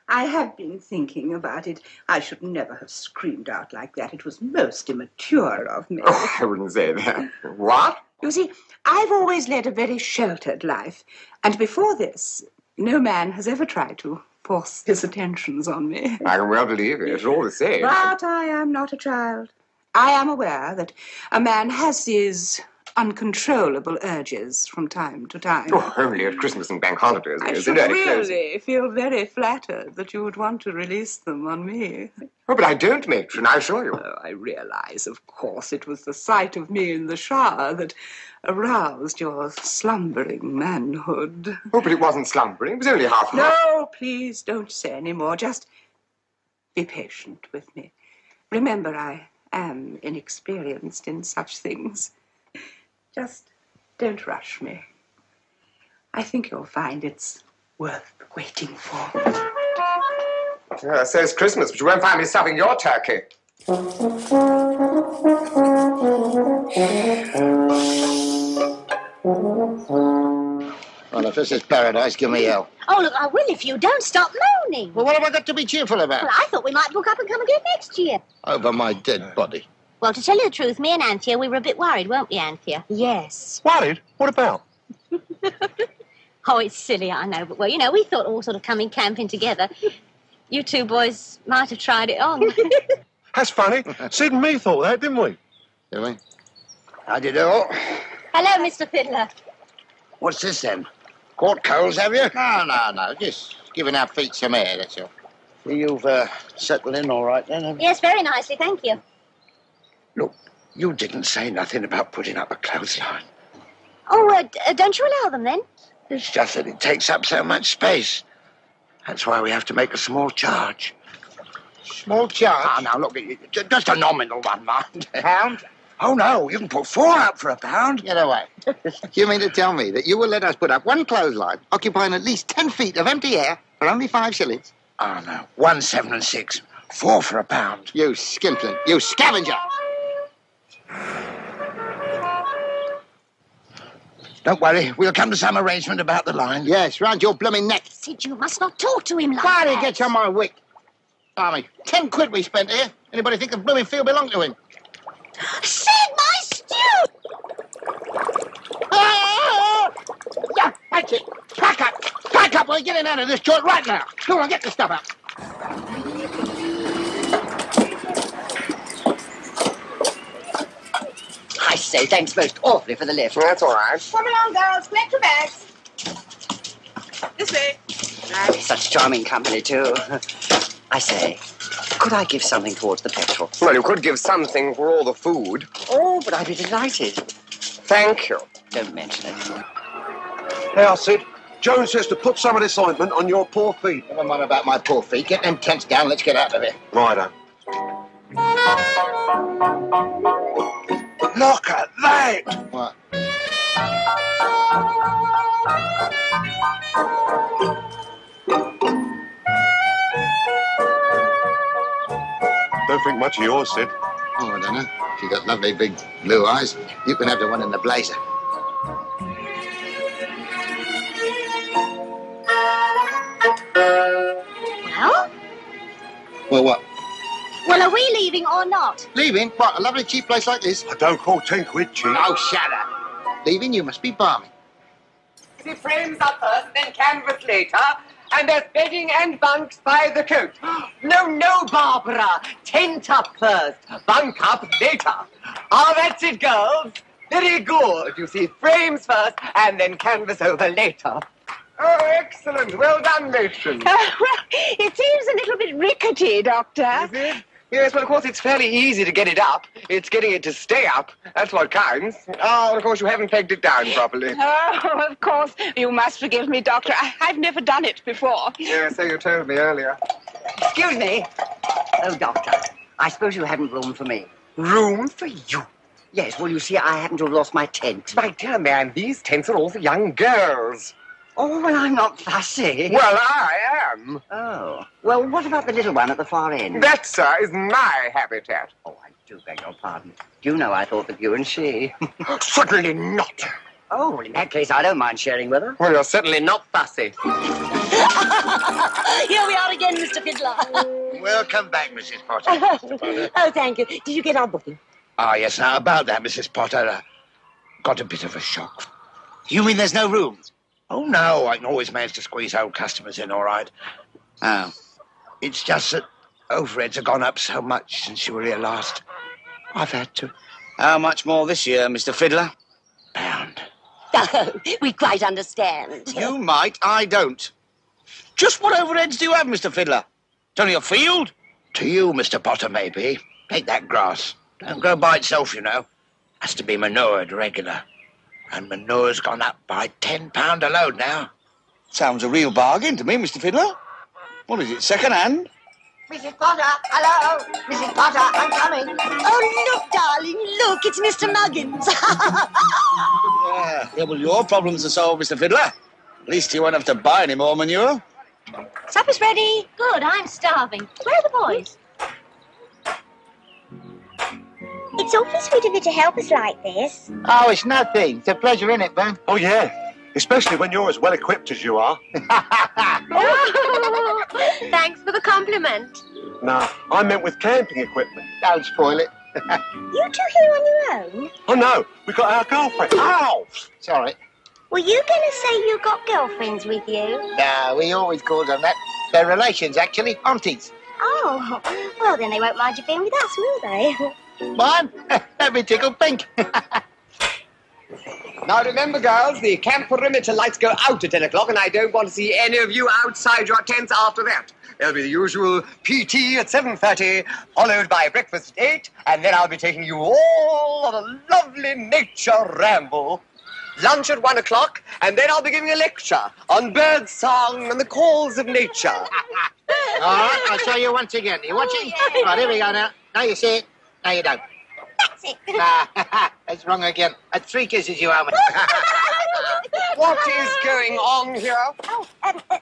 I have been thinking about it. I should never have screamed out like that. It was most immature of me. Oh, I wouldn't say that. What? You see, I've always led a very sheltered life. And before this, no man has ever tried to force his attentions on me. I can well believe it. All the same. But I am not a child. I am aware that a man has these uncontrollable urges from time to time. Oh, only at Christmas and bank holidays. I It's should very close. really feel very flattered that you would want to release them on me. Oh, but I don't, matron, I assure you. Oh, I realize, of course, it was the sight of me in the shower that aroused your slumbering manhood. Oh, but it wasn't slumbering. It was only half. No, please don't say any more. Just be patient with me. Remember, I am inexperienced in such things. Just don't rush me. I think you'll find it's worth waiting for. Yeah, so it's Christmas, but you won't find me stuffing your turkey. Well, if this is paradise, give me hell. Oh, look, I will if you don't stop moaning. Well, what have I got to be cheerful about? Well, I thought we might book up and come again next year. Over my dead body. Well, to tell you the truth, me and Anthea, we were a bit worried, weren't we, Anthea? Yes. Worried? What about? Oh, it's silly, I know, but, well, you know, we thought all sort of coming camping together. You two boys might have tried it on. That's funny. Sid and me thought that, didn't we? Did we? How do you do? Hello, Mr. Fiddler. What's this, then? Caught coals, have you? No. Just giving our feet some air, that's all. You've settled in all right, then, haven't you? Yes, very nicely, thank you. Look, you didn't say nothing about putting up a clothesline. Oh, don't you allow them, then? It's just that it takes up so much space. That's why we have to make a small charge. Small charge? Ah, now, look, just a nominal one, mind. £1? Oh, no, you can put 4 up for £1. Get away. You mean to tell me that you will let us put up one clothesline, occupying at least 10 feet of empty air, for only 5 shillings? Oh, no. 1, 7 and 6. 4 for £1. You skimpling. You scavenger. Don't worry, we'll come to some arrangement about the line. Yes, round your blooming neck. Sid, you must not talk to him like Why that. he gets on my wick? Army, 10 quid we spent here. Anybody think the blooming field belonged to him? Sid, my stew! Yeah, that's it. Pack up. Pack up. We're getting out of this joint right now. Come on, get the stuff up. I say, thanks most awfully for the lift. That's all right. Come along, girls. Collect your bags. This way. Such charming company, too. I say, could I give something towards the petrol? Well, you could give something for all the food. Oh, but I'd be delighted. Thank you. Don't mention it. Now, Sid, Joan says to put some of this ointment on your poor feet. Never mind about my poor feet. Get them tents down. Let's get out of here. Righto. Look at that! What? Don't think much of yours, Sid. Oh, I don't know. She got lovely big blue eyes. You can have the one in the blazer. Well? Well, what? Well, are we leaving or not? Leaving? What, a lovely cheap place like this? I don't call 10 quid cheap. Oh, shut up. Leaving? You must be balmy. The frames up first, then canvas later. And there's bedding and bunks by the coat. No, Barbara. Tent up first, bunk up later. Ah, that's it, girls. Very good. You see, frames first, and then canvas over later. Oh, excellent. Well done, matron. Well, it seems a little bit rickety, Doctor. Is it? Yes, well, of course, it's fairly easy to get it up. It's getting it to stay up. That's what counts. Oh, and of course, you haven't pegged it down properly. Oh, of course. You must forgive me, Doctor. I've never done it before. Yeah, so you told me earlier. Excuse me. Oh, Doctor, I suppose you haven't room for me. Room for you? Yes, well, you see, I happen to have lost my tent. My dear man, these tents are all for young girls. Oh, well, I'm not fussy. Well, I am. Oh. Well, what about the little one at the far end? That, sir, is my habitat. Oh, I do beg your pardon. You know I thought that you and she... Certainly not. Oh, well, in that case, I don't mind sharing with her. Well, you're certainly not fussy. Here we are again, Mr. Fiddler. Welcome back, Mrs. Potter. Mr. Potter. Oh, thank you. Did you get our booking? Ah, yes, now, about that, Mrs. Potter, got a bit of a shock. You mean there's no rooms? Oh, no, I can always manage to squeeze old customers in, all right. Oh, it's just that overheads have gone up so much since you were here last. I've had to. How much more this year, Mr. Fiddler? £1. Oh, we quite understand. You might, I don't. Just what overheads do you have, Mr. Fiddler? It's only a field? To you, Mr. Potter, maybe. Take that grass. Don't grow by itself, you know. Has to be manured regular. And manure's gone up by £10 a load now. Sounds a real bargain to me, Mr. Fiddler. What is it, second hand? Mrs. Potter, hello. Mrs. Potter, I'm coming. Oh, look, darling, look, it's Mr. Muggins. Yeah, well, your problems are solved, Mr. Fiddler. At least you won't have to buy any more manure. Supper's ready. Good, I'm starving. Where are the boys? It's awfully sweet of you to help us like this. Oh, it's nothing. It's a pleasure, isn't it, Ben? Oh, yeah. Especially when you're as well equipped as you are. Thanks for the compliment. No, I meant with camping equipment. Don't spoil it. You two here on your own? Oh, no. We got our girlfriend. Ow! Sorry. Were you going to say you got girlfriends with you? No, we always call them that. They're relations, actually. Aunties. Oh, well, then they won't mind you being with us, will they? Mine? That'd be tickled pink. Now, remember, girls, the camp perimeter lights go out at 10 o'clock, and I don't want to see any of you outside your tents after that. There'll be the usual PT at 7:30, followed by breakfast at 8, and then I'll be taking you all on a lovely nature ramble. Lunch at 1 o'clock, and then I'll be giving a lecture on bird song and the calls of nature. All right, I'll show you once again. You watching? Yeah. Right, here we go now. Now you see it. Now you don't. That's it. That's wrong again. At 3 kisses you owe me. What is going on here? Oh,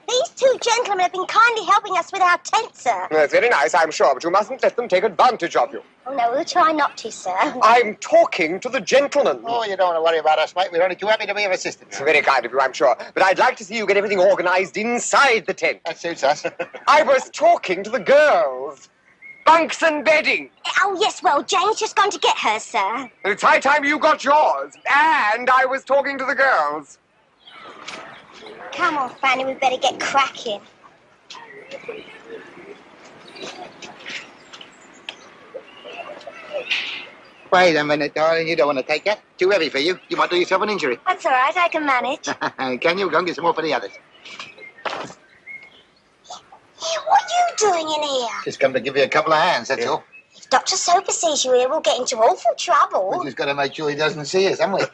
these two gentlemen have been kindly helping us with our tent, sir. That's very nice, I'm sure, but you mustn't let them take advantage of you. Oh, no, we'll try not to, sir. I'm talking to the gentleman. Oh, you don't want to worry about us, mate. We're only too happy to be of assistance. Very kind of you, I'm sure. But I'd like to see you get everything organised inside the tent. That suits us. I was talking to the girls. Bunks and bedding. Oh, yes, well, Jane's just gone to get hers, sir. It's high time you got yours. And I was talking to the girls. Come on, Fanny, we better get cracking. Wait a minute, darling. You don't want to take that. Too heavy for you. You might do yourself an injury. That's all right, I can manage. Can you? Go and get some more for the others. What are you doing in here? Just come to give you a couple of hands, that's all. If Dr. Soper sees you here, we'll get into awful trouble. We've just got to make sure he doesn't see us, haven't we?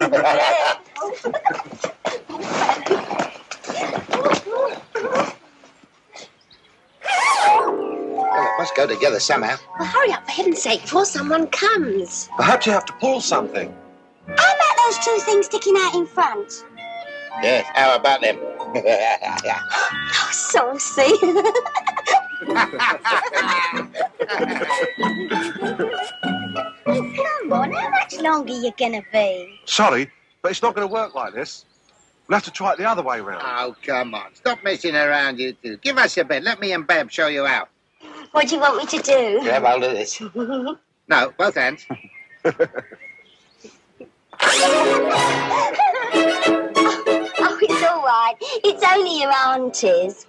Well, it must go together somehow. Well, hurry up, for heaven's sake, before someone comes. Perhaps you have to pull something. How about those two things sticking out in front? Yes, how about them? Oh, saucy. Come on, how much longer are you going to be? Sorry, but it's not going to work like this. We'll have to try it the other way round. Oh, come on. Stop messing around, you two. Give us a bit. Let me and Bab show you how. What do you want me to do? Grab hold of this. No, both hands. Oh, it's all right. It's only your aunties.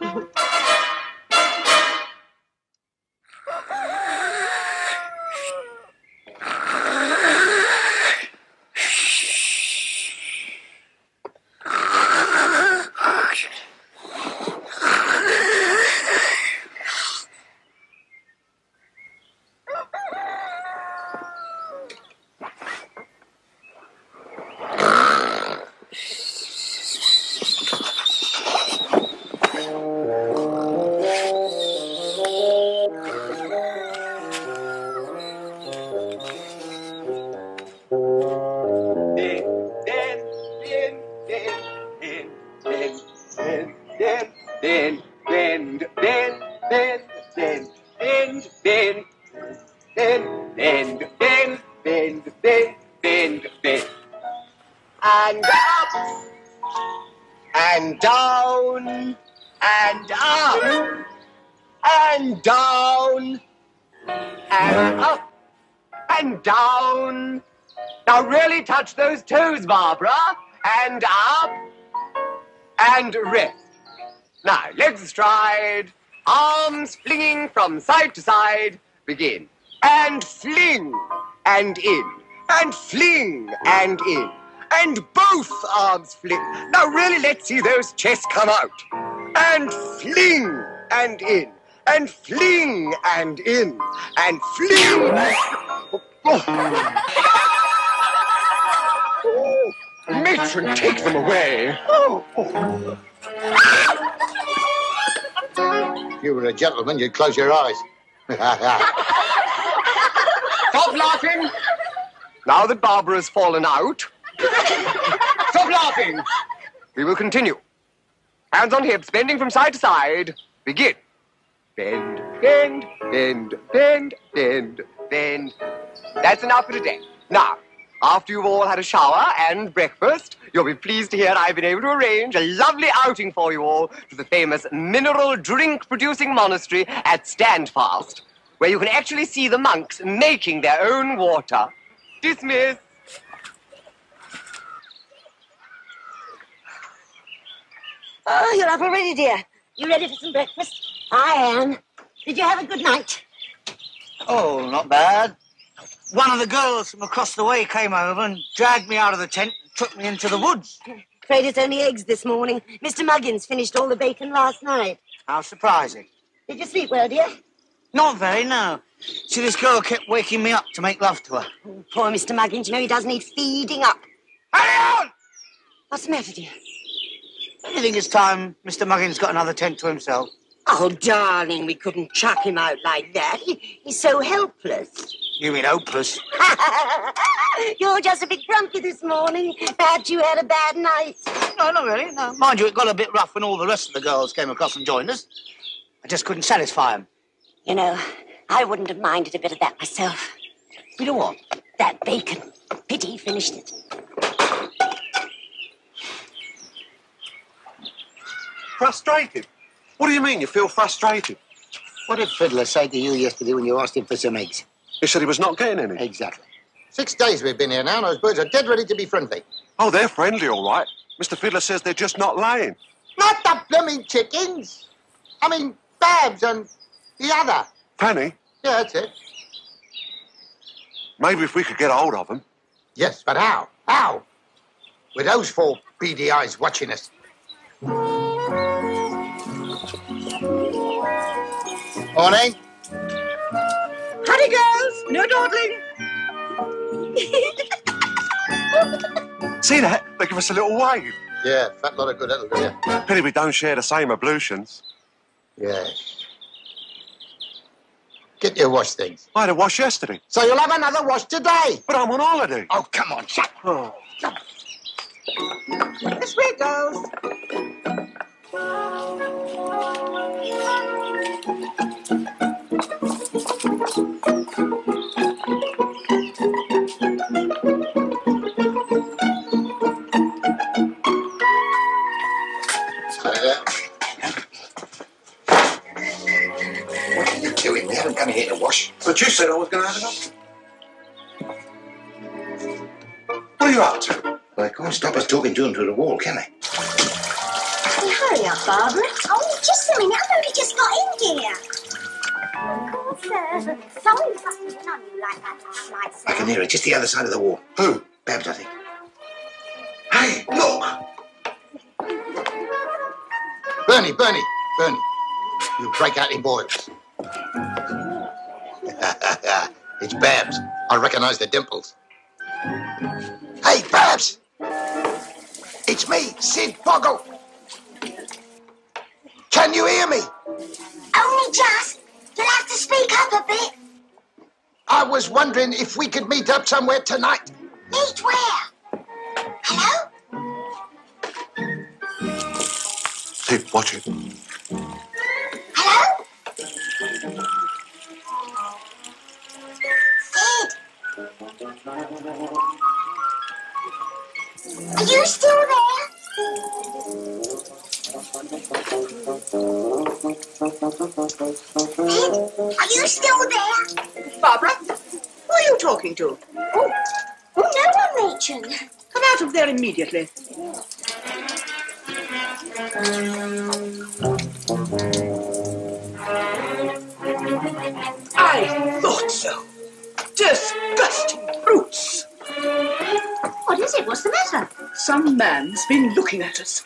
And up, and down, and up, and down, and up, and down. Now really touch those toes, Barbara. And up, and rest. Now, legs astride, arms flinging from side to side. Begin. And fling, and in, and fling, and in. And both arms fling. Now really let's see those chests come out. And fling, and in. And fling, and in. And fling. Matron, take them away. If you were a gentleman, you'd close your eyes. Stop laughing. Now that Barbara's fallen out. Stop laughing. We will continue. Hands on hips, bending from side to side. Begin. Bend, bend, bend, bend, bend, bend. That's enough for today. Now, after you've all had a shower and breakfast, you'll be pleased to hear I've been able to arrange a lovely outing for you all to the famous mineral drink-producing monastery at Standfast, where you can actually see the monks making their own water. Dismiss. Oh, you're up already, dear. You ready for some breakfast? I am. Did you have a good night? Oh, not bad. One of the girls from across the way came over and dragged me out of the tent and took me into the woods. Afraid it's only eggs this morning. Mr. Muggins finished all the bacon last night. How surprising. Did you sleep well, dear? Not very, no. See, this girl kept waking me up to make love to her. Oh, poor Mr. Muggins. You know he does need feeding up. Hurry on! What's the matter, dear? Do you think it's time Mr. Muggins got another tent to himself? Oh, darling, we couldn't chuck him out like that. He's so helpless. You mean hopeless? You're just a bit grumpy this morning. Perhaps you had a bad night. No, not really. No. Mind you, it got a bit rough when all the rest of the girls came across and joined us. I just couldn't satisfy them. You know, I wouldn't have minded a bit of that myself. You know what? That bacon. Pity he finished it. Frustrated? What do you mean you feel frustrated? What did Fiddler say to you yesterday when you asked him for some eggs? He said he was not getting any. Exactly. 6 days we've been here now, and those birds are dead ready to be friendly. Oh, they're friendly, all right. Mr. Fiddler says they're just not laying. Not the blooming chickens. I mean, Babs and the other. Fanny? Yeah, that's it. Maybe if we could get hold of them. Yes, but how? How? With those 4 beady eyes watching us. Morning. Howdy, girls. No dawdling. See that? They give us a little wave. Yeah, fat lot of good, that'll do, yeah. Pity we don't share the same ablutions. Yes. Get your wash things. I had a wash yesterday. So you'll have another wash today. But I'm on holiday. Oh, come on, chap. Oh. This way, girls. What are you doing? We haven't come here to wash. But you said I was going to have enough. What are you up to? Well, they can't stop us talking to them through the wall, can they? Hey, hurry up, Barbara. Oh, just a minute. I've only just got in here. Oh, sir. Sorry if I put on you like that last night, sir. I can hear it, just the other side of the wall. Who? Babs, I think. Hey, look! Bernie. You break out in boils. It's Babs. I recognise the dimples. Hey, Babs! Sid Boggle! Can you hear me? Only just. You'll have to speak up a bit. I was wondering if we could meet up somewhere tonight. Meet where? Hello? Sid, watch it. Hello? Sid? Are you still there? Sid, are you still there? Barbara, who are you talking to? Oh, no one, Machen. Come out of there immediately. I thought so. Disgusting brutes. What is it? What's the matter? Some man's been looking at us.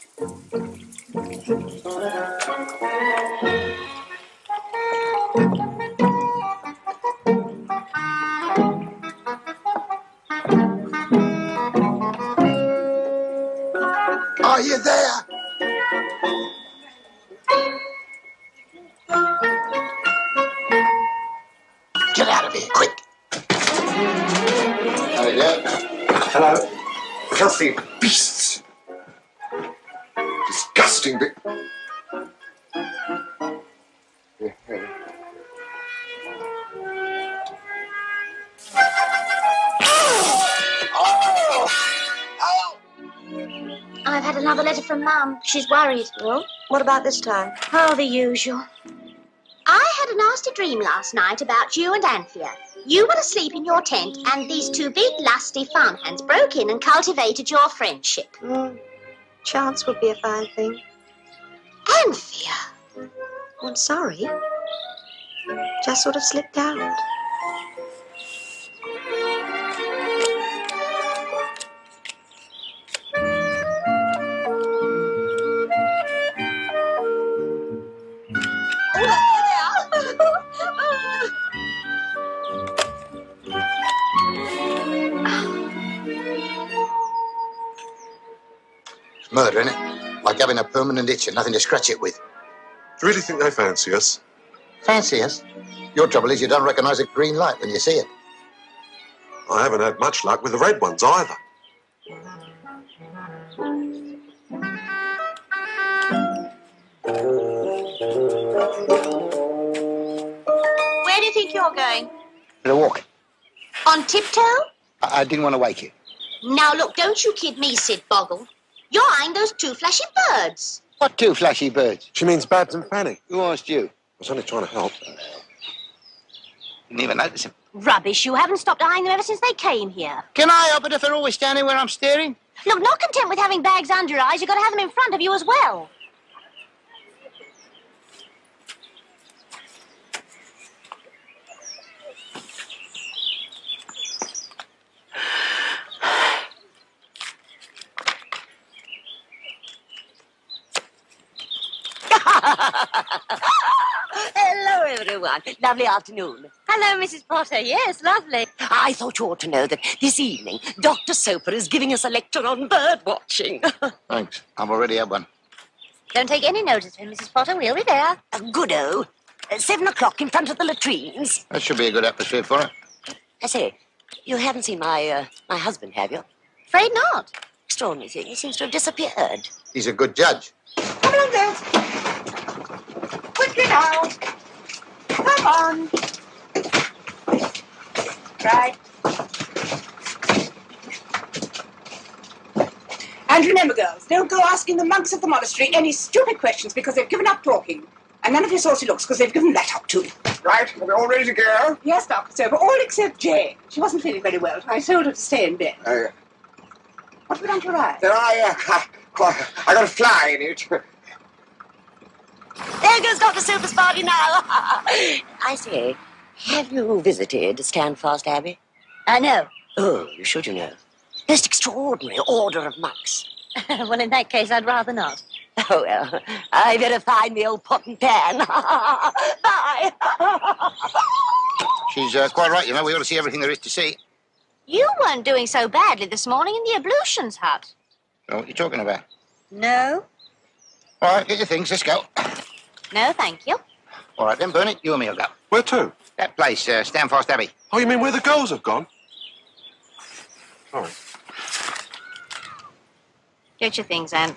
Are you there? Get out of here, quick. There you go. Hello. Filthy beasts. Disgusting I've had another letter from Mum. She's worried. Well, what about this time? Oh, the usual. I had a nasty dream last night about you and Anthea. You were asleep in your tent, and these two big, lusty farmhands broke in and cultivated your friendship. Chance would be a fine thing. Anthea! I'm sorry. Just sort of slipped out. Murder, innit? Like having a permanent itch and nothing to scratch it with. Do you really think they fancy us? Fancy us? Your trouble is you don't recognise a green light when you see it. I haven't had much luck with the red ones either. Where do you think you're going? For a walk. On tiptoe? I didn't want to wake you. Now, look, don't you kid me, Sid Boggle. You're eyeing those two flashy birds. What two flashy birds? She means Babs and Fanny. Who asked you? I was only trying to help. Didn't even notice him. Rubbish, you haven't stopped eyeing them ever since they came here. Can I help it if they're always standing where I'm staring? Look, not content with having bags under your eyes, you've got to have them in front of you as well. Hello, everyone. Lovely afternoon. Hello, Mrs. Potter. Yes, lovely. I thought you ought to know that this evening Dr. Soper is giving us a lecture on bird watching. Thanks. I've already had one. Don't take any notice of him, Mrs. Potter. We'll be there. Good-o. 7 o'clock in front of the latrines. That should be a good atmosphere for it. I say, you haven't seen my husband, have you? Afraid not. Extraordinary thing. He seems to have disappeared. He's a good judge. Come along, girls. Quickly now. Come on. Right. And remember, girls, don't go asking the monks at the monastery any stupid questions because they've given up talking. And none of your saucy looks because they've given that up too. Right, are we all ready to go? Yes, Dr. Soper, all except Jane. She wasn't feeling very well, so I told her to stay in bed. What have you done to her eye? I got a fly in it. There goes Dr. Soper's party now. I say, have you visited Standfast Abbey? No. Oh, you should, you know. Most extraordinary order of monks. Well, in that case, I'd rather not. Oh, well, I better find the old pot and pan. Bye. She's quite right, you know. We ought to see everything there is to see. You weren't doing so badly this morning in the ablutions hut. Oh, what are you talking about? No. All right, get your things. Let's go. No, thank you. All right, then, Bernie, you and me will go. Where to? That place, Stanfast Abbey. Oh, you mean where the girls have gone? Sorry. Get your things, Anne.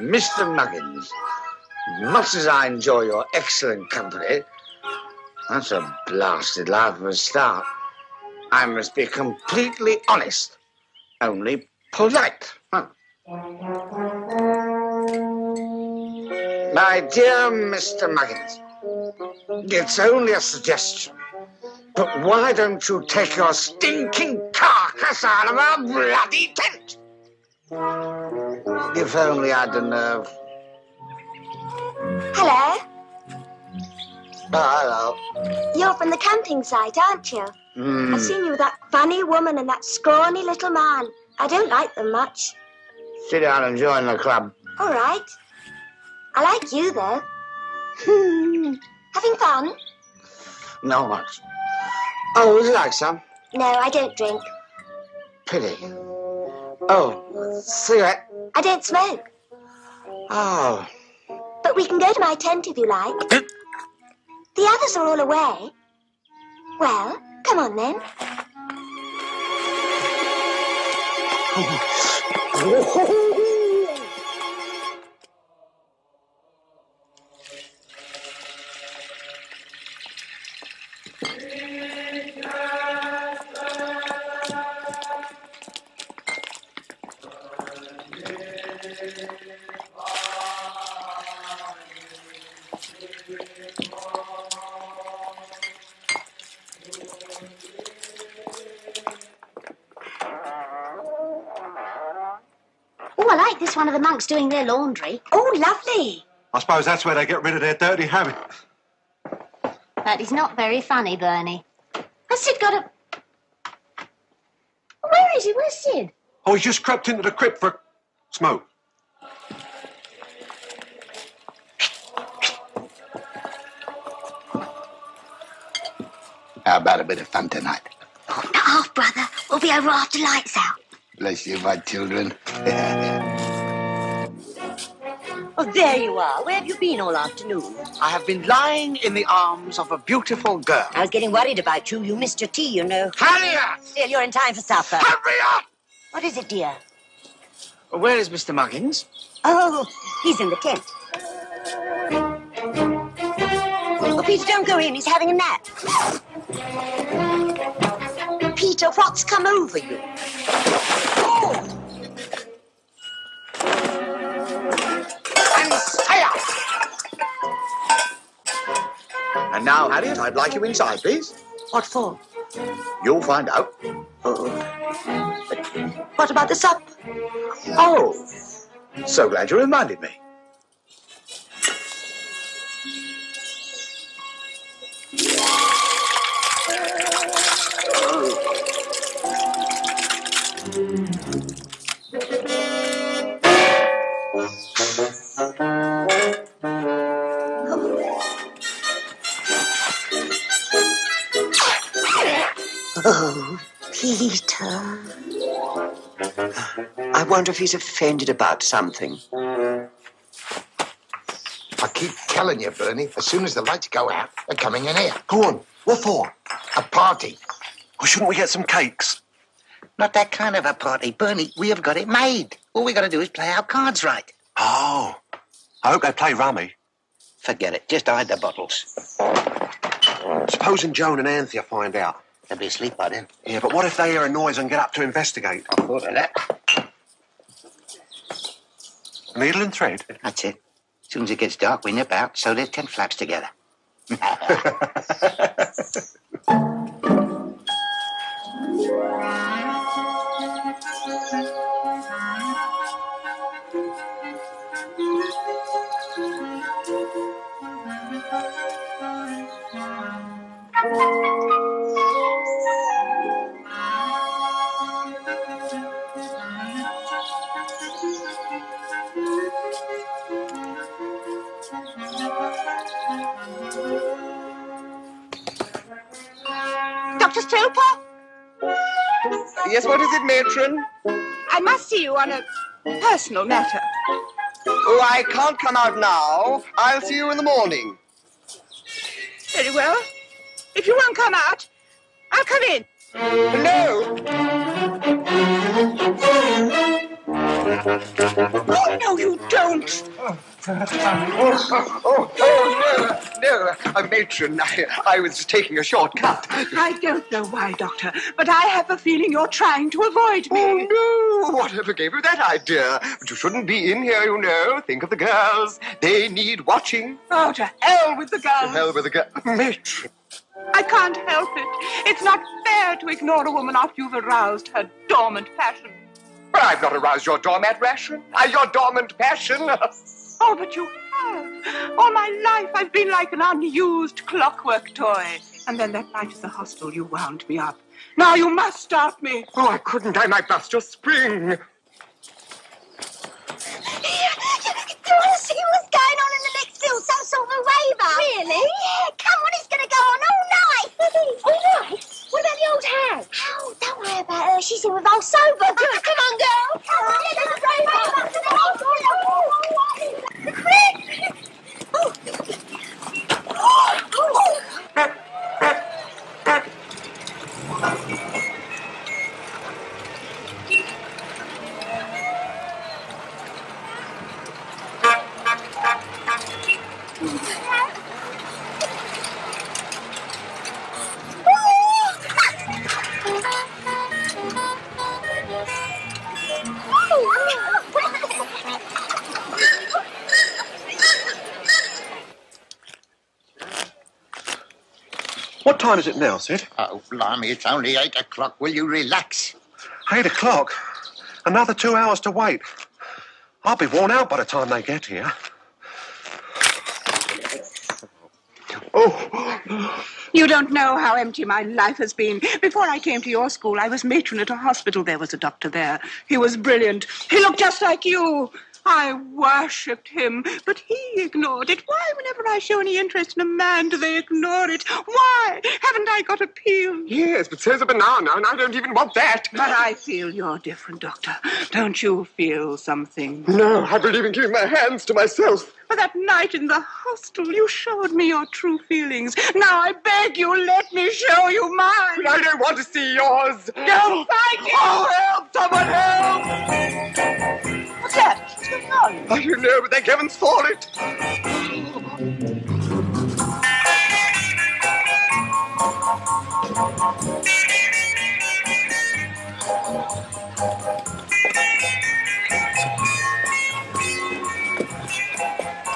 Mr. Muggins, much as I enjoy your excellent company, that's a blasted lie for a start. I must be completely honest, only polite. Huh? My dear Mr. Muggins, it's only a suggestion, but why don't you take your stinking carcass out of our bloody tent? If only I'd the nerve. Hello. Oh, hello. You're from the camping site, aren't you? I've seen you with that funny woman and that scrawny little man. I don't like them much. Sit down and join the club. All right. I like you, though. Having fun? Not much. Oh, would you like some? No, I don't drink. Pity. Oh, cigarette? I don't smoke. Oh. But we can go to my tent if you like. The others are all away. Well, come on then. Oh, I like this one of the monks doing their laundry. Oh, lovely. I suppose that's where they get rid of their dirty habit. That is not very funny, Bernie. Has Sid got a... Where is he? Where's Sid? Oh, he's just crept into the crypt for smoke. How about a bit of fun tonight? Not half, brother. We'll be over after lights out. Bless you, my children. Oh, there you are. Where have you been all afternoon? I have been lying in the arms of a beautiful girl. I was getting worried about you. You missed your tea, you know. Hurry up! Still, you're in time for supper. Hurry up! What is it, dear? Where is Mr. Muggins? Oh, he's in the tent. Oh, Peter, don't go in. He's having a nap. Peter, what's come over you? Oh! And now, Harriet, I'd like you inside, please. What for? You'll find out. Oh. What about the supper? Oh, so glad you reminded me. Oh, Peter. I wonder if he's offended about something. I keep telling you, Bernie, as soon as the lights go out, they're coming in here. Go on. What for? A party. Or shouldn't we get some cakes? Not that kind of a party, Bernie. We have got it made. All we got to do is play our cards right. Oh. I hope they play rummy. Forget it. Just hide the bottles. Supposing Joan and Anthea find out. They'll be asleep by then. Yeah, but what if they hear a noise and get up to investigate? I thought of that. Needle and thread? That's it. As soon as it gets dark, we nip out, sew their tent flaps together. Dr. Stilper? Yes, what is it, matron? I must see you on a personal matter. Oh, I can't come out now. I'll see you in the morning. Very well. If you won't come out, I'll come in. No! Oh, no, you don't. No, matron, I was just taking a shortcut. I don't know why, Doctor, but I have a feeling you're trying to avoid me. Oh, no, whatever gave you that idea? But you shouldn't be in here, you know. Think of the girls. They need watching. Oh, to hell with the girls. To hell with the girls. Matron. I can't help it. It's not fair to ignore a woman after you've aroused her dormant passion. But I've not aroused your dormant passion. Your dormant passion. Oh, but you have. All my life I've been like an unused clockwork toy. And then that night at the hostel you wound me up. Now you must stop me. Oh, I couldn't. I might bust your spring. Do you want to see what's going on in the next hill? Some sort of a rave-up? Really? Yeah, come on, it's going to go on all night. All night? What about the old hag? Oh, don't worry about her. She's in with old Sober. Come on, girl. Come on, there's a rave-up. What time is it now, Sid? Oh, blimey, it's only 8 o'clock. Will you relax? 8 o'clock? Another 2 hours to wait. I'll be worn out by the time they get here. Oh. You don't know how empty my life has been. Before I came to your school, I was matron at a hospital. There was a doctor there. He was brilliant. He looked just like you. I worshipped him, but he ignored it. Why, whenever I show any interest in a man, do they ignore it? Why? Haven't I got appeal? Yes, but so's a banana, and I don't even want that. But I feel you're different, Doctor. Don't you feel something? No, I believe in keeping my hands to myself. But that night in the hostel, you showed me your true feelings. Now I beg you, let me show you mine. But I don't want to see yours. Don't fight it! Oh, help! Someone help! What's that? What's going on? I don't know, but thank heavens for it.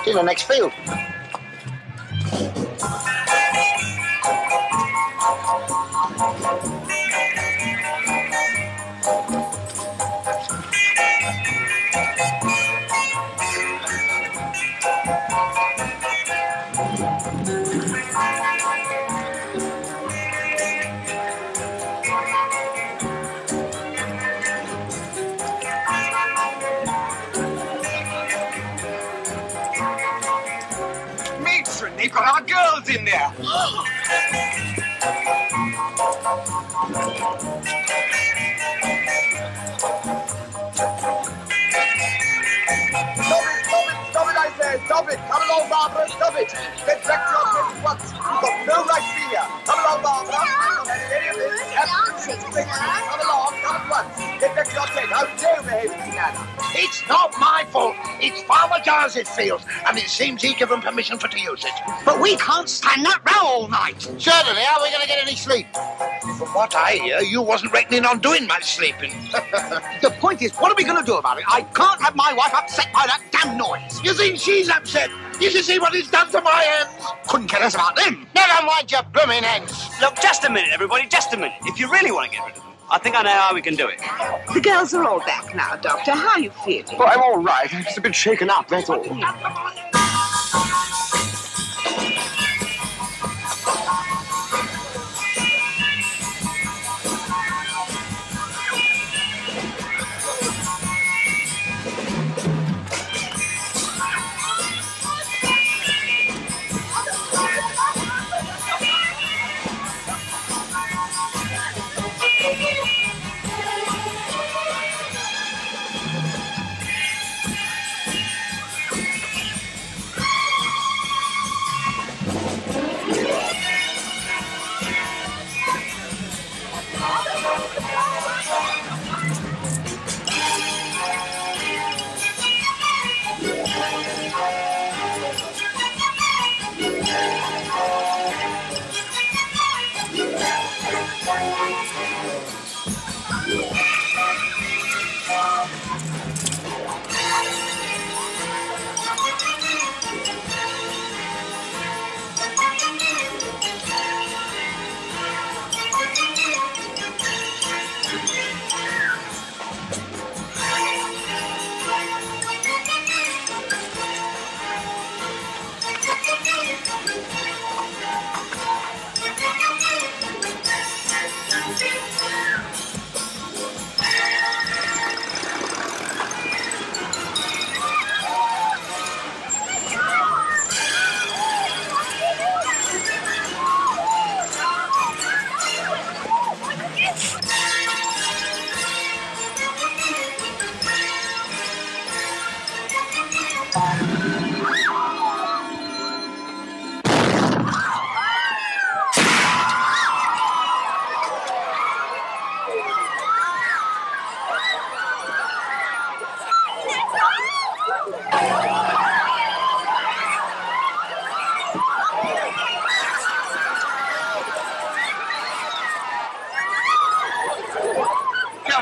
To the next field. They've got our girls in there. Stop it, I say. Stop it. Come along, Barbara. Stop it. Get back to your place at once. You've got no right to be here. Come along, Barbara. I've not had any of this. Come along. Come at once. Get back to your tent. How dare you behave, Mrs. Nana? It's not my fault. It's Farmer Giles' field, and it seems he gave him permission for to use it. But we can't stand that row all night. Certainly. How are we going to get any sleep? From what I hear, you wasn't reckoning on doing much sleeping. The point is, what are we going to do about it? I can't have my wife upset by that damn noise. You think she's upset? You should see what he's done to my hands. Couldn't care less about them. Never mind your blooming hands. Look, just a minute, everybody, just a minute. If you really want to get rid of them, I think I know how we can do it. The girls are all back now, Doctor. How are you feeling? Well, I'm all right. I'm just a bit shaken up, that's all.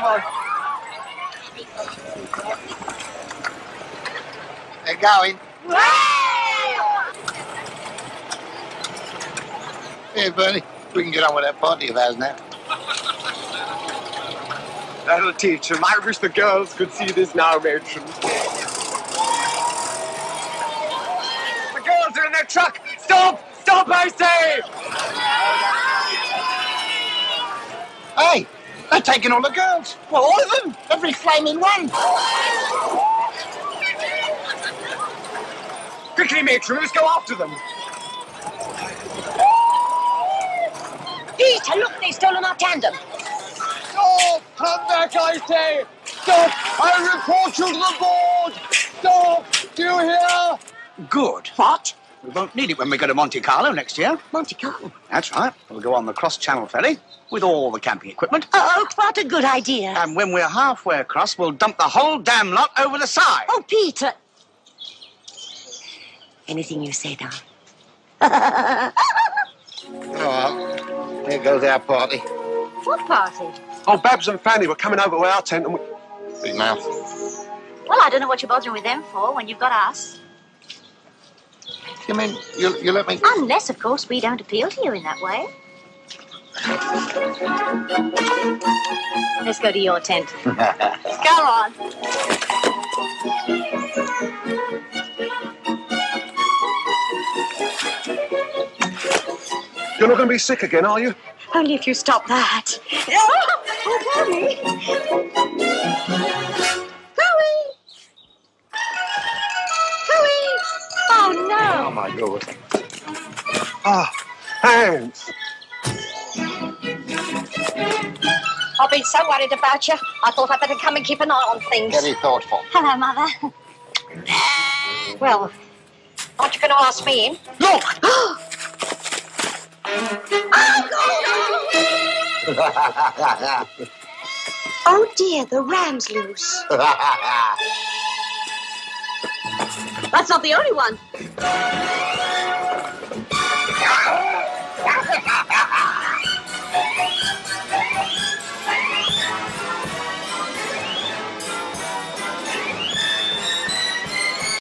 on. They're going. Here, Bernie, we can get on with that party of ours now. That'll teach him. I wish the girls could see this now, matron. The girls are in their truck. Stop! Stop, I say! Hey, they're taking all the girls. Well, all of them. Every flaming one. Quickly, matron, let's go after them. Peter, look, they've stolen our tandem. Stop! Come back, I say! Stop! I report you to the board! Stop! Do you hear? Good. What? We won't need it when we go to Monte Carlo next year. Monte Carlo? That's right. We'll go on the cross-channel ferry with all the camping equipment. Oh, what a good idea. And when we're halfway across, we'll dump the whole damn lot over the side. Oh, Peter. Anything you say, darling. Oh, well, here goes our party. What party? Oh, Babs and Fanny were coming over to our tent and we... Big mouth. Well, I don't know what you're bothering with them for when you've got us. You mean you let me... Unless, of course, we don't appeal to you in that way. Let's go to your tent. Come on. You're not going to be sick again, are you? Only if you stop that. Oh, Tommy. Chloe! Chloe! Oh, no. Oh, my God. Ah, hands. I've been so worried about you. I thought I'd better come and keep an eye on things. Very thoughtful. Hello, Mother. Well, aren't you going to ask me in? Look! Oh, dear, the ram's loose. That's not the only one.